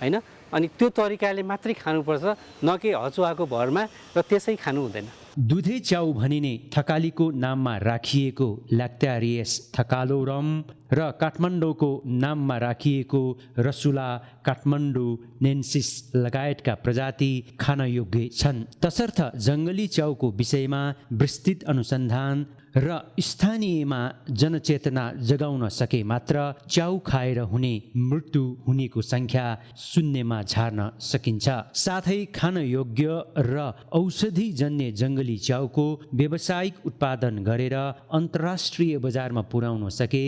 S22: होइन, अनि त्यो तरिकाले मात्रै खानुपर्छ, न कि हचुवाको भरमा, र त्यसै खानु हुँदैन।
S3: दुधे च्याउ भनिने थकालीको नाममा राखिएको ल्याक्टारियस थकालोरम र काठमाडौँको नाममा राखिएको रसुला काठमाडौँनेन्सिस लगायतका प्रजाति खान योग्य छन्। तसर्थ जङ्गली च्याउको विषयमा विस्तृत अनुसन्धान र स्थानीयमा जनचेतना जगाउन सके मात्र च्याउ खाएर हुने मृत्यु हुनेको सङ्ख्या शून्यमा झार्न सकिन्छ। साथै खान योग्य र औषधिजन्य जङ्गली च्याउको व्यावसायिक उत्पादन गरेर अन्तर्राष्ट्रिय बजारमा पुर्याउन सके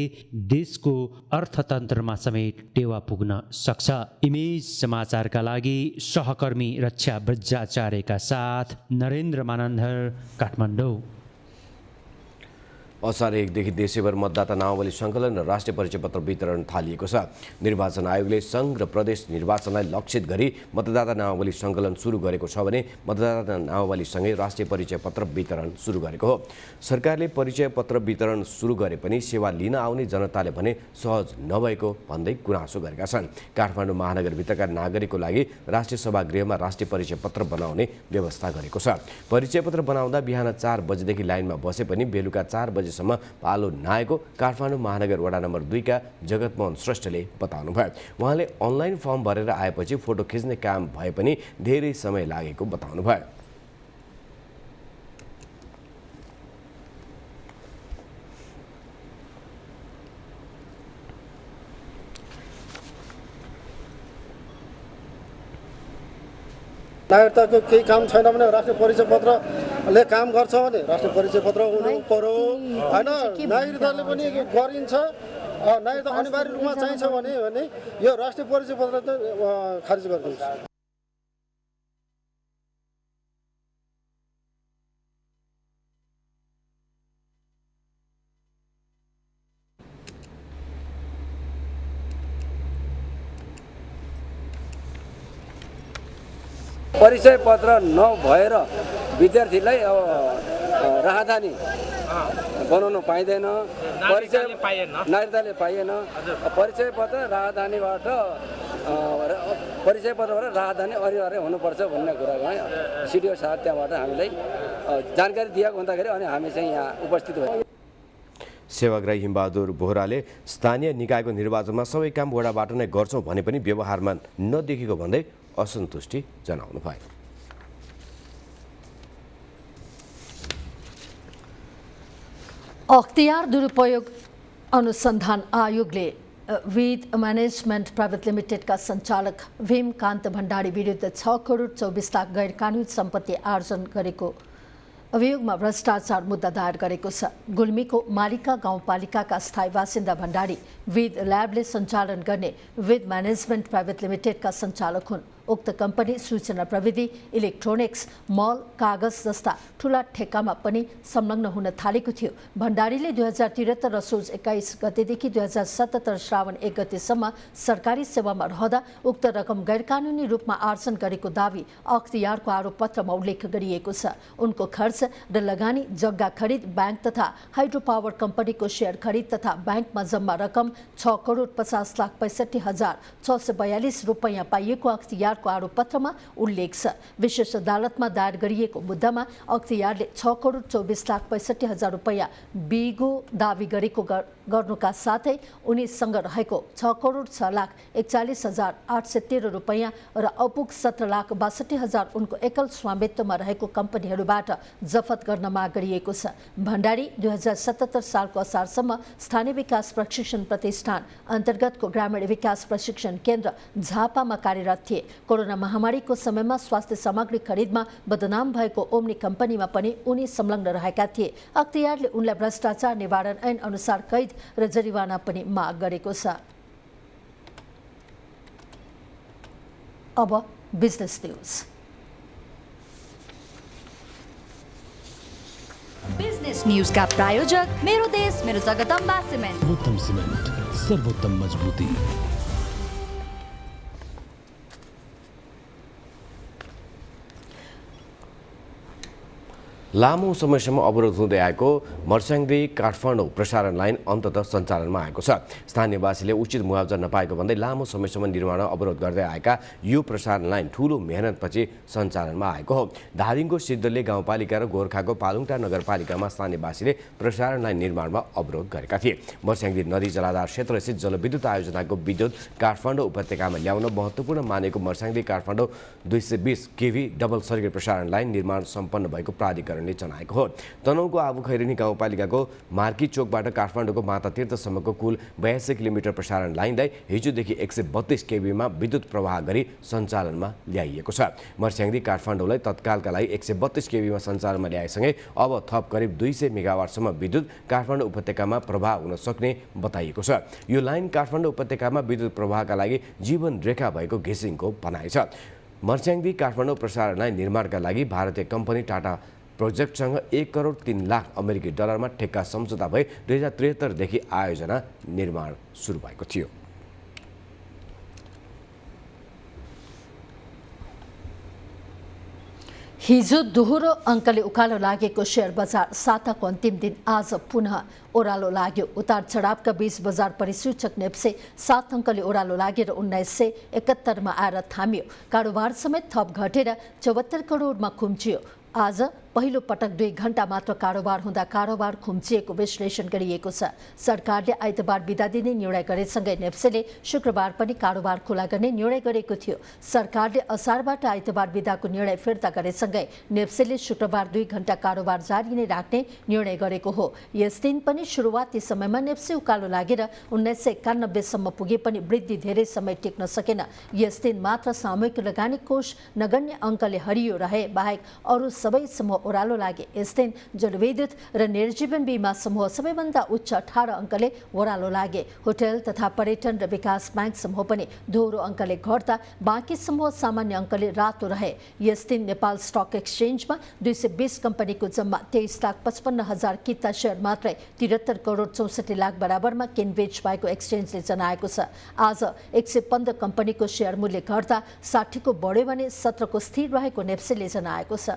S3: देशको अर्थतन्त्रमा समेत टेवा पुग्न सक्छ। इमेज समाचारका लागि सहकर्मी रक्षा बज्राचार्यका साथ नरेन्द्र मानन्धर, काठमाडौँ।
S7: असार 1 देखि देशैभर मतदाता नामावली सङ्कलन र राष्ट्रिय परिचय पत्र वितरण थालिएको छ। निर्वाचन आयोगले सङ्घ र प्रदेश निर्वाचनलाई लक्षित गरी मतदाता नामावली सङ्कलन सुरु गरेको छ भने मतदाता नामावलीसँगै राष्ट्रिय परिचय पत्र वितरण सुरु गरेको हो। सरकारले परिचय पत्र वितरण सुरु गरे पनि सेवा लिन आउने जनताले भने सहज नभएको भन्दै गुनासो गरेका छन्। काठमाडौँ महानगरभित्रका नागरिकको लागि राष्ट्रिय सभागृहमा राष्ट्रिय परिचय पत्र बनाउने व्यवस्था गरेको छ। परिचय पत्र बनाउँदा बिहान 4 बजेदेखि लाइनमा बसे पनि बेलुका 4 बजे सम्म पालो नआएको काठमाडौँ महानगर वडा नम्बर 2 का जगतमोहन श्रेष्ठले बताउनुभयो। उहाँले अनलाइन फर्म भरेर आएपछि फोटो खिच्ने काम भए पनि धेरै समय लागेको बताउनुभयो।
S2: नागरिकताको केही काम छैन भने राष्ट्रिय परिचय पत्रले काम गर्छ भने राष्ट्रिय परिचय पत्र हुनु पर्यो, होइन। नागरिकताले पनि गरिन्छ, नागरिकता अनिवार्य रूपमा चाहिन्छ भने यो राष्ट्रिय परिचय पत्र त खारिज गरिदिन्छ।
S4: परिचय पत्र नभएर विद्यार्थीलाई अब राहदानी बनाउन पाइँदैन, नागरिकताले पाइएन। परिचय पत्र राहदानीबाट परिचय पत्रबाट राहदानी अनिवार्य हुनुपर्छ भन्ने कुरामा सिडिओ साहब त्यहाँबाट हामीलाई जानकारी दिएको हुँदाखेरि अनि हामी चाहिँ यहाँ उपस्थित भयौँ।
S7: सेवाग्राही हिमबहादुर बोहराले स्थानीय निकायको निर्वाचनमा सबै काम वडाबाट नै गर्छौँ भने पनि व्यवहारमा नदेखिएको भन्दै असन्तुष्टि जनाउनु भयो।
S6: अख्तियार दुरुपयोग अनुसन्धान आयोगले विद म्यानेजमेन्ट प्राइभेट लिमिटेडका सञ्चालक भीमकान्त भण्डारी विरुद्ध 6 करोड 24 लाख गैर कानुनी सम्पत्ति आर्जन गरेको अभियोगमा भ्रष्टाचार मुद्दा दायर गरेको छ। गुल्मीको मालिका गाउँपालिकाका स्थायी बासिन्दा भण्डारी विद ल्याबले सञ्चालन गर्ने विद म्यानेजमेन्ट प्राइभेट लिमिटेडका सञ्चालक हुन्। उक्त कम्पनी सूचना प्रविधि, इलेक्ट्रोनिक्स, मल, कागज जस्ता ठूला ठेक्कामा पनि संलग्न हुन थालेको थियो। भण्डारीले 2073 असोज 21 गतेदेखि 2077 श्रावण 1 गतेसम्म सरकारी सेवामा रहँदा उक्त रकम गैरकानुनी रूपमा आर्जन गरेको दावी अख्तियारको आरोपपत्रमा उल्लेख गरिएको छ। उनको खर्च र लगानी, जग्गा खरिद, ब्याङ्क तथा हाइड्रो पावर कम्पनीको सेयर खरिद तथा ब्याङ्कमा जम्मा रकम 6 करोड 50 लाख 65,642 रुपैयाँ पाइएको अख्तियार को आरोपपत्रमा उल्लेख छ। विशेष अदालतमा दायर गरिएको मुद्दामा अख्तियारले 6 करोड 24 लाख 65,000 रुपैयाँ बिगो दावी गरेको गर्नुका साथै उनीसँग रहेको 6 करोड 6 लाख 41,813 रुपैयाँ र अपुग 17 लाख 62,000 उनको एकल स्वामित्वमा रहेको कम्पनीहरूबाट जफत गर्न माग गरिएको छ। भण्डारी 2077 सालको असारसम्म स्थानीय विकास प्रशिक्षण प्रतिष्ठान अन्तर्गतको ग्रामीण विकास प्रशिक्षण केन्द्र झापामा कार्यरत थिए। कोरोना महामारीको समयमा स्वास्थ्य सामग्री खरिदमा बदनाम भएको ओम्नी कम्पनीमा पनि उनी संलग्न रहेका थिए। अख्तियारले उनलाई भ्रष्टाचार निवारण ऐन अनुसार कैद र जरिवाना पनि माग गरेको छ। अब बिजनेस न्यूज।
S1: बिजनेस न्यूज का प्रायोजक मेरो देश मेरो जगदम्बा सिमेन्ट।
S5: सर्वोत्तम सिमेन्ट, सर्वोत्तम मजबुती।
S7: लामो समयसम्म अवरोध हुँदै आएको मर्स्याङदेखि काठमाडौँ प्रसारण लाइन अन्ततः सञ्चालनमा आएको छ। स्थानीयवासीले उचित मुआवजा नपाएको भन्दै लामो समयसम्म निर्माण अवरोध गर्दै आएका यो प्रसारण लाइन ठूलो मेहनतपछि सञ्चालनमा आएको हो। धादिङको सिद्धले गाउँपालिका र गोर्खाको पालुङटा नगरपालिकामा स्थानीयवासीले प्रसारण लाइन निर्माणमा अवरोध गरेका थिए। मर्स्याङदेखि नदी जलाधार क्षेत्रस्थित जलविद्युत आयोजनाको विद्युत काठमाडौँ उपत्यकामा ल्याउन महत्त्वपूर्ण मानेको मर्स्याङदेखि काठमाडौँ 220 केभी डबल सर्किट प्रसारण लाइन निर्माण सम्पन्न भएको प्राधिकरण जनाएको हो। तनहुँको आबु खैरेनी गाउँपालिकाको मार्की चोकबाट काठमाडौँको माता तीर्थसम्मको कुल 82 किलोमिटर प्रसारण लाइनलाई हिजोदेखि 132 केबीमा विद्युत प्रवाह गरी सञ्चालनमा ल्याइएको छ। मर्स्याङदेखि काठमाडौँलाई तत्कालका लागि 132 केबीमा सञ्चालनमा ल्याएसँगै अब थप करिब 200 मेगावाटसम्म विद्युत काठमाडौँ उपत्यकामा प्रवाह हुन सक्ने बताइएको छ। यो लाइन काठमाडौँ उपत्यकामा विद्युत प्रवाहका लागि जीवन रेखा भएको घिसिङको भनाइ छ। मर्स्याङदेखि काठमाडौँ प्रसारण लाइन निर्माणका लागि भारतीय कम्पनी टाटा प्रोजेक्टसँग 1 करोड 3 लाख अमेरिकी डलरमा ठेक्का सम्झौता भई 2073 देखि आयोजना निर्माण सुरु भएको थियो।
S6: हिजो दोहोरो अङ्कले उकालो लागेको शेयर बजार साताको अन्तिम दिन आज पुनः ओह्रालो लाग्यो। उतार चढावका बीच बजार परिसूचक नेप्से 7 अङ्कले ओह्रालो लागेर 1971 मा आएर थामियो। कारोबार समेत थप घटेर 74 करोडमा खुम्चियो। आज पहिलो पटक 2 घण्टा मात्र कारोबार हुँदा कारोबार खुम्चिएको विश्लेषण गरिएको छ। सरकारले आइतबार बिदा दिने निर्णय गरेसँगै नेप्सेले शुक्रबार पनि कारोबार खुला गर्ने निर्णय गरेको थियो। सरकारले असारबाट आइतबार बिदाको निर्णय फिर्ता गरेसँगै नेप्सेले शुक्रबार 2 घण्टा कारोबार जारी नै राख्ने निर्णय गरेको हो। यस दिन पनि सुरुवाती समयमा नेप्से उकालो लागेर 1991 सम्म पुगे पनि वृद्धि धेरै समय टिक्न सकेन। यस दिन मात्र सामूहिक लगानी कोष नगण्य अङ्कले हरियो रहे बाहेक अरू सबै समूह ओह्रालो लागे। यस दिन जलविद्युत र निर्जीवन बीमा समूह सबैभन्दा उच्च 18 अङ्कले ओह्रालो लागे। होटल तथा पर्यटन र विकास ब्याङ्क समूह पनि दोहोरो अङ्कले घट्दा बाँकी समूह सामान्य अङ्कले रातो रहे। यस दिन नेपाल स्टक एक्सचेन्जमा 220 कम्पनीको जम्मा 23,55,000 किता शेयर मात्रै 73 करोड 64 लाख बराबरमा किनबेच भएको एक्सचेन्जले जनाएको छ। आज 115 कम्पनीको शेयर मूल्य घट्दा 60 को बढ्यो भने 17 को स्थिर रहेको नेप्सेले जनाएको छ।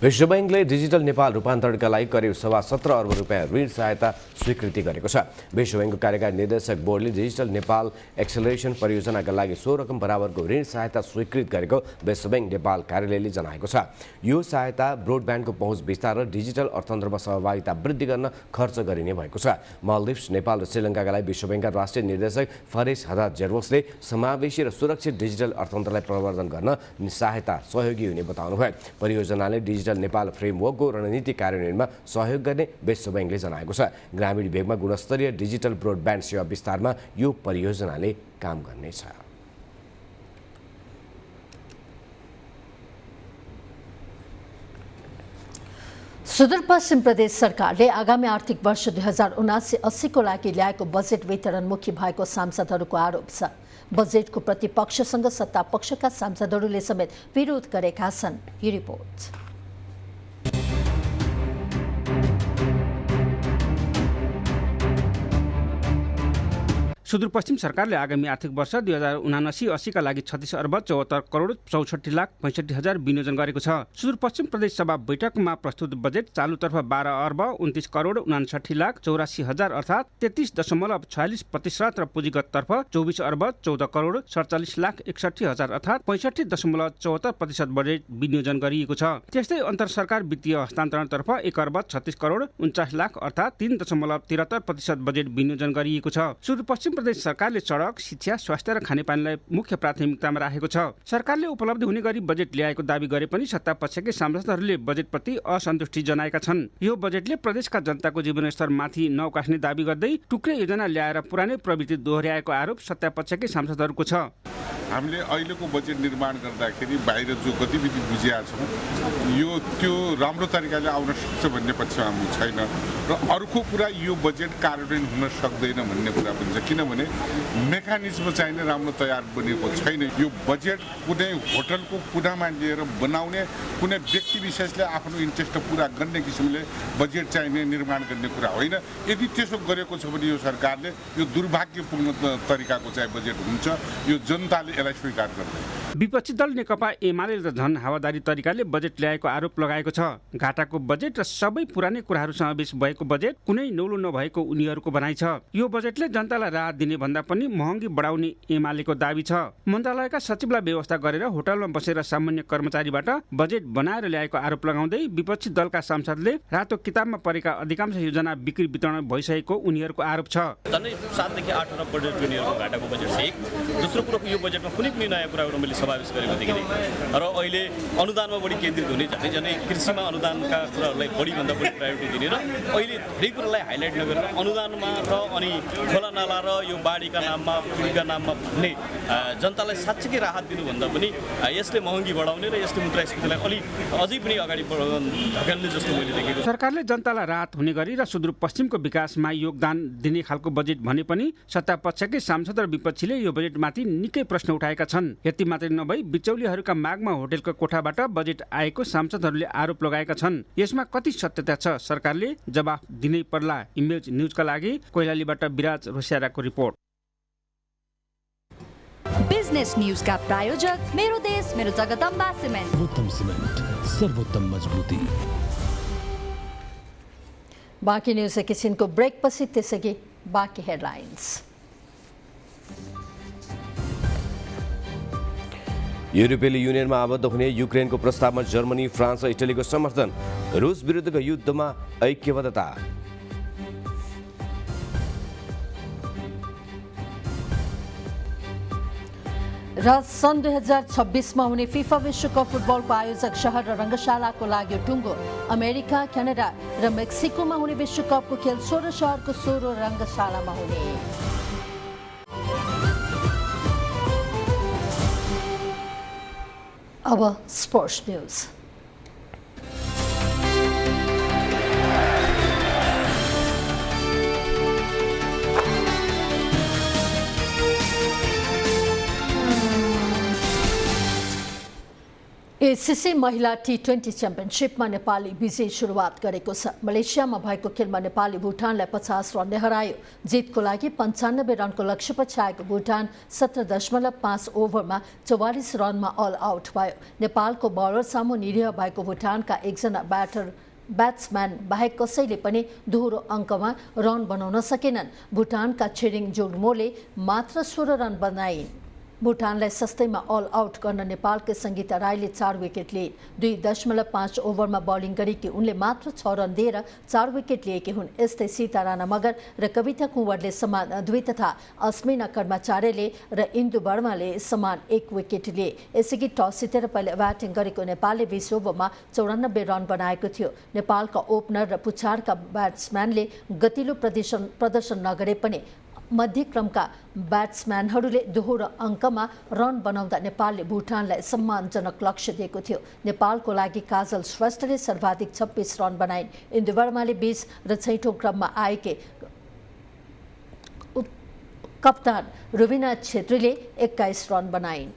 S7: विश्व बैंकले डिजिटल नेपाल रूपान्तरणका लागि करिब 17 अर्ब रुपियाँ ऋण सहायता स्वीकृति गरेको छ। विश्व बैंकको कार्यकारी निर्देशक बोर्डले डिजिटल नेपाल एक्सेलरेसन परियोजनाका लागि सो रकम बराबरको ऋण सहायता स्वीकृत गरेको विश्व बैंक नेपाल कार्यालयले जनाएको छ। यो सहायता ब्रोडब्यान्डको पहुँच विस्तार र डिजिटल अर्थतन्त्रमा सहभागिता वृद्धि गर्न खर्च गरिने भएको छ। मालदिप्स, नेपाल र श्रीलङ्काका लागि विश्व बैंकका राष्ट्रिय निर्देशक फरिस हदाद जेर्वक्सले समावेशी र सुरक्षित डिजिटल अर्थतन्त्रलाई प्रवर्धन गर्न सहायता सहयोगी हुने बताउनुभयो। परियोजनाले डिजिटल डिजिटल नेपाल फ्रेमवर्कको रणनीतिक कार्यान्वयनमा सहयोग गर्ने विश्व बैंकले जनाएको छ। ग्रामीण भेगमा गुणस्तरीय डिजिटल ब्रोडब्यान्ड सेवा विस्तारमा यो परियोजनाले काम गर्नेछ।
S6: सुदूरपश्चिम प्रदेश सरकारले आगामी आर्थिक वर्ष 2079-80 को लागि ल्याएको बजेट वितरणमुखी भएको सांसदहरूको आरोप छ। बजेटको प्रतिपक्षसँग सत्तापक्षका सांसदहरूले समेत विरोध गरेका छन्। यो रिपोर्ट।
S9: सुदूरपश्चिम सरकारले आगामी आर्थिक वर्ष 2079-80 का लागि 36 अर्ब 74 करोड 64 लाख 65 हजार विनियोजन गरेको छ। सुदूरपश्चिम प्रदेश सभा बैठकमा प्रस्तुत बजेट चालुतर्फ 12 अर्ब 29 करोड 59 लाख 84 हजार अर्थात् 33.46% र पुँजीगततर्फ 24 अर्ब 14 करोड 47 लाख 61 हजार अर्थात् 65.74% बजेट विनियोजन गरिएको छ। त्यस्तै अन्तर सरकार वित्तीय हस्तान्तरणतर्फ 1 अर्ब 36 करोड 49 लाख अर्थात् 3.73% बजेट विनियोजन गरिएको छ। सुदूरपश्चिम प्रदेश सरकारले सडक, शिक्षा, स्वास्थ्य र खानेपानीलाई मुख्य प्राथमिकतामा राखेको छ। सरकारले उपलब्धि हुने गरी बजेट ल्याएको दावी गरे पनि सत्तापक्षकै सांसदहरूले बजेटप्रति असन्तुष्टि जनाएका छन्। यो बजेटले प्रदेशका जनताको जीवनस्तर माथि नउकास्ने दावी गर्दै टुक्रे योजना ल्याएर पुरानै प्रवृत्ति दोहोर्याएको आरोप सत्तापक्षकै सांसदहरूको छ।
S11: हामीले अहिलेको बजेट निर्माण गर्दाखेरि बाहिर जो गतिविधि बुझिया छौँ त्यो राम्रो तरिकाले आउन सक्छ भन्ने पक्षमा हामी छैन र अर्को कुरा यो बजेट कार्यान्वयन हुन सक्दैन भन्ने कुरा पनि छ। किनभने मेकानिजम चाहिँ नै राम्रो तयार बनेको छैन। यो बजेट कुनै होटलको कुनामा लिएर बनाउने, कुनै व्यक्ति विशेषले आफ्नो इन्ट्रेस्ट पुरा गर्ने किसिमले बजेट चाहिँ नै निर्माण गर्ने कुरा होइन। यदि त्यसो गरेको छ भने यो सरकारले यो दुर्भाग्यपूर्ण तरिकाको चाहिँ बजेट हुन्छ। यो जनताले यसलाई स्वीकार गर्दैन।
S9: विपक्षी दल नेकपा एमाले त झन् हावादारी तरिकाले बजेट ल्याएको आरोप लगाएको छ। घाटाको बजेट र सबै पुरानै कुराहरू समावेश भएको बजेट कुनै नौलो नभएको उनीहरूको भनाइ छ। यो बजेटले जनतालाई राहत दिने भन्दा पनि महँगी बढाउने एमालेको दावी छ। मन्त्रालयका सचिवलाई व्यवस्था गरेर होटलमा बसेर सामान्य कर्मचारीबाट बजेट बनाएर ल्याएको आरोप लगाउँदै विपक्षी दलका सांसदले रातो किताबमा परेका अधिकांश योजना बिक्री वितरण भइसकेको उनीहरूको आरोप छ।
S23: झन्डै 7 देखि 8 अर्ब बजेट उनीहरूको घाटाको बजेट छ। एक दोस्रो कुरो यो बजेटमा कुनै पनि नयाँ कुराहरू मैले समावेश गरेको देखिँदैन र अहिले अनुदानमा बढी केन्द्रित हुने झन्डै कृषिमा अनुदानका कुराहरूलाई बढीभन्दा बढी प्रायोरिटी दिने र अहिले धेरै कुरालाई हाइलाइट नगरेर अनुदानमा र अनि खोला नाला र यो बाढीका नाममा पुलका नाममा भन्ने जनतालाई साँच्चीकै राहत दिनुभन्दा पनि यसले महँगी बढाउने र यसले मुद्रास्फीतिलाई अझै पनि अगाडि धकेल्ने जस्तो मैले देखेको।
S9: सरकारले जनतालाई राहत हुने गरी र सुदूरपश्चिमको विकासमा योगदान दिने खालको बजेट भने पनि सत्तापक्षकै सांसद र विपक्षीले यो बजेटमाथि निकै प्रश्न उठाएका छन्। यति मात्रै नभई बिचौलिहरूका मागमा होटलको कोठाबाट बजेट आएको सांसदहरूले आरोप लगाएका छन्। यसमा कति सत्यता छ सरकारले जवाफ दिनै पर्ला। इमेज न्यूजका लागि कोइलालीबाट विराज रोसियाराको रिपोर्ट।
S1: बिजनेस न्यूज का प्रायोजक मेरो देश मेरो जगदम्बा सिमेन्ट।
S5: सर्वोत्तम सिमेन्ट, सर्वोत्तम मजबुती।
S6: बाँकी न्यूज एकैछिनको ब्रेकपछि त्यसैगरी बाँकी हेडलाइन्स।
S7: युरोपेली युनियनमा आबद्ध हुने युक्रेनको प्रस्तावमा जर्मनी, फ्रान्स र इटलीको समर्थन। रुस विरुद्धको युद्धमा ऐक्यबद्धता।
S6: र सन् 2026 हुने फिफा विश्वकप फुटबलको आयोजक शहर र रङ्गशालाको लाग्यो टुङ्गो। अमेरिका, क्यानाडा र मेक्सिकोमा हुने विश्वकपको खेल 16 शहरको 16 रङ्गशालामा हुने। अब स्पोर्ट्स न्यूज। एसिसी महिला T20 च्याम्पियनसिपमा नेपालले विजयी सुरुवात गरेको छ। मलेसियामा भएको खेलमा नेपालले भुटानलाई 50 रनले हरायो। जितको लागि 95 रनको लक्ष्यपछि आएको भुटान 17.5 ओभरमा 44 रनमा अल आउट भयो। नेपालको बलर सामु निरीह भएको भुटानका एकजना ब्याट्सम्यान बाहेक कसैले पनि दोहोरो अङ्कमा रन बनाउन सकेनन्। भुटानका छिरिङ जोग्मोले मात्र 16 रन बनाइन्। भुटानलाई सस्तैमा अल आउट गर्न नेपालकै सङ्गीता राईले 4 विकेट लिए। 2.5 ओभरमा बलिङ गरेकी उनले मात्र 6 रन दिएर 4 विकेट लिएकी हुन्। यस्तै सीता राणा मगर र कविता कुँवरले समान 2 तथा अस्मिना कर्माचार्यले र इन्दु वर्माले समान 1 विकेट लिए। यसअघि टस जितेर पहिले ब्याटिङ गरेको नेपालले 20 ओभरमा 94 रन बनाएको थियो। नेपालका ओपनर र पुछारका ब्याट्सम्यानले गतिलो प्रदर्शन नगरे पनि मध्यक्रमका ब्याट्सम्यानहरूले दोहोरो अङ्कमा रन बनाउँदा नेपालले भुटानलाई सम्मानजनक लक्ष्य दिएको थियो। नेपालको लागि काजल श्रेष्ठले सर्वाधिक 26 रन बनाइन्। इन्दु वर्माले 20 र छैठौँ क्रममा आएके कप्तान रुबिना छेत्रीले 21 रन बनाइन्।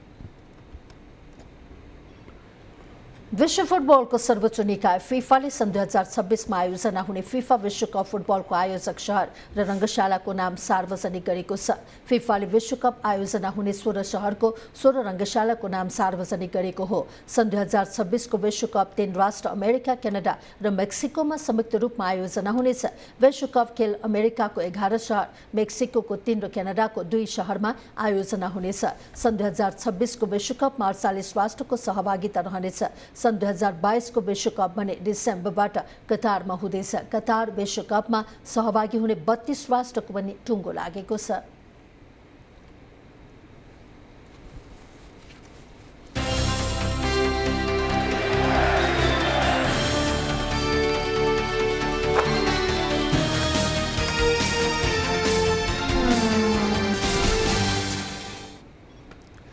S6: विश्व फुटबलको सर्वोच्च निकाय फिफाले सन् 2026 मा आयोजना हुने फिफा विश्वकप फुटबलको आयोजक शहर र रङ्गशालाको नाम सार्वजनिक गरेको छ। फिफाले विश्वकप आयोजना हुने 16 शहरको 16 रङ्गशालाको नाम सार्वजनिक गरेको हो। सन् 2026 को विश्वकप 3 राष्ट्र अमेरिका, क्यानाडा र मेक्सिकोमा संयुक्त रूपमा आयोजना हुनेछ। विश्वकप खेल अमेरिकाको 11 शहर, मेक्सिकोको 3 र क्यानाडाको 2 शहरमा आयोजना हुनेछ। सन् 2026 को विश्वकपमा 48 राष्ट्रको सहभागिता रहनेछ। सन् 2022 को विश्वकप भने डिसेम्बरबाट कतारमा हुँदैछ। कतार विश्वकपमा सहभागी हुने 32 राष्ट्रको पनि टुङ्गो लागेको छ।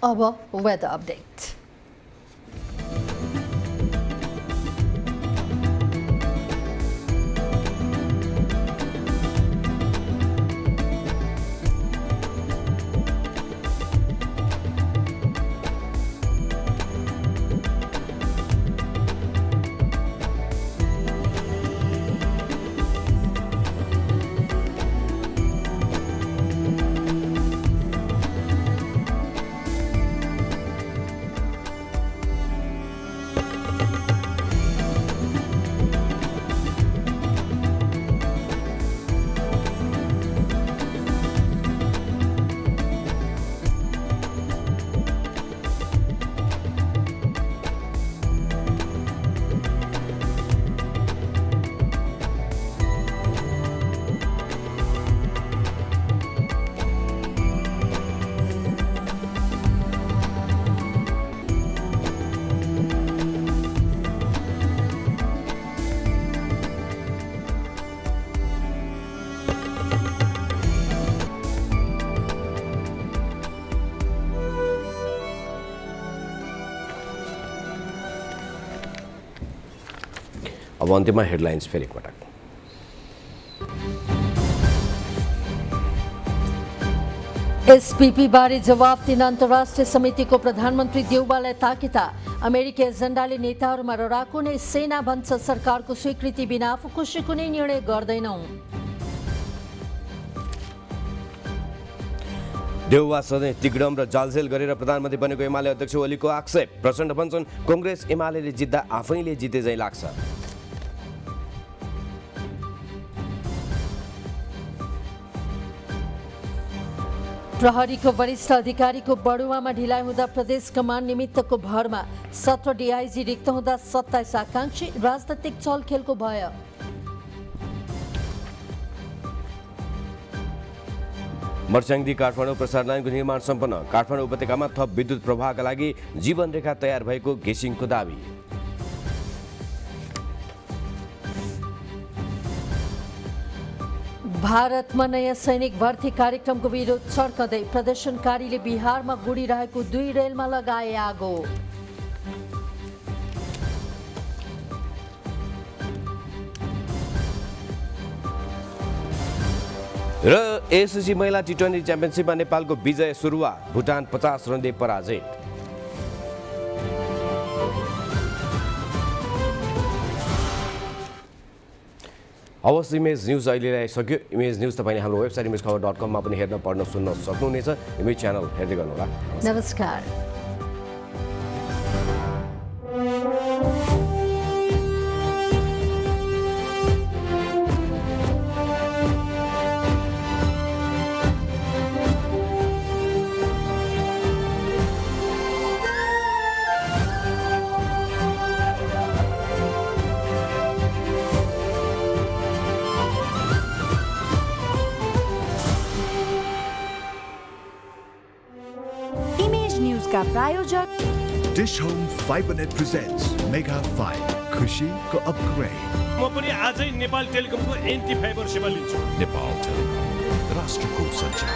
S6: अब वेदर अपडेट।
S7: अब अन्त्यमा हेडलाइन्स फेरि एकपटक।
S6: एसपीपी बारे जवाफ दिन अन्तर्राष्ट्रिय समितिको प्रधानमन्त्री देउवालाई ताकिदा। अमेरिकी एजेन्डाले नेताहरूमा रडाको नै सेना भन्छ सरकारको स्वीकृति बिना आफू खुसी कुनै निर्णय गर्दैनौं।
S7: देउवा सधैँ तिग्डम र जालझेल गरेर प्रधानमन्त्री बनेको एमाले अध्यक्ष ओलीको आक्षेप। प्रचण्ड भन्छन् कांग्रेस एमाले जित्दा आफैले जिते झैँ लाग्छ।
S6: प्रहरीको वरिष्ठ अधिकारीको बढुवामा ढिलाइ हुँदा प्रदेश कमान निमित्तको भरमा 17 डीआईजी रिक्त हुँदा 27 आकांक्षी। राजनैतिक चलखेलको भय।
S7: मर्स्याङदी काठमाडौँ प्रसार लाइनको निर्माण सम्पन्न। काठमाडौँ उपत्यकामा थप विद्युत प्रवाहका लागि जीवन रेखा तयार भएको घिसिङको दावी।
S6: भारतमा नयाँ सैनिक भर्ती कार्यक्रमको विरोध चर्कदै प्रदर्शनकारीले बिहारमा गुडिरहेको 2 रेलमा लगाए आगो।
S7: र एसएससी महिला टी20 च्याम्पियनसिपमा नेपालको विजय सुरुवात। भुटान 50 रनले पराजित। हवस्, इमेज न्युज अहिलेलाई सक्यो। इमेज न्युज तपाईँले हाम्रो वेबसाइट imagekhabar.com मा पनि हेर्न पढ्न सुन्न सक्नुहुनेछ। इमेज च्यानल हेर्दै गर्नुहोला।
S6: नमस्कार।
S1: प्रायोजक
S8: dish home Fibernet presents mega 5 खुसीको अपग्रेड।
S10: म पनि आजै नेपाल टेलिकमको एन्टी फाइबर सेवा लिन्छु।
S8: नेपाल टेलिकम राष्ट्रको सञ्चार।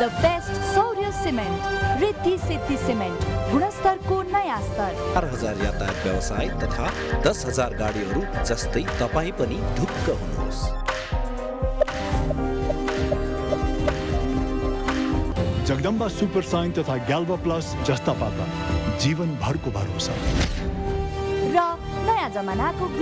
S1: द बेस्ट सौर्य सिमेन्ट, रिद्धि सिद्धि सिमेन्ट, गुणस्तरको नयाँ स्तर।
S12: 4000 यातायात व्यवसाय तथा 10,000 गाडीहरू जस्तै तपाईँ पनि ढुक्क हुनुहोस्।
S8: जगदम्बा सुपर साइन तथा ग्याल्बा प्लस जस्ता पाता जीवनभरको भरोसा
S1: र नयाँ जमानाको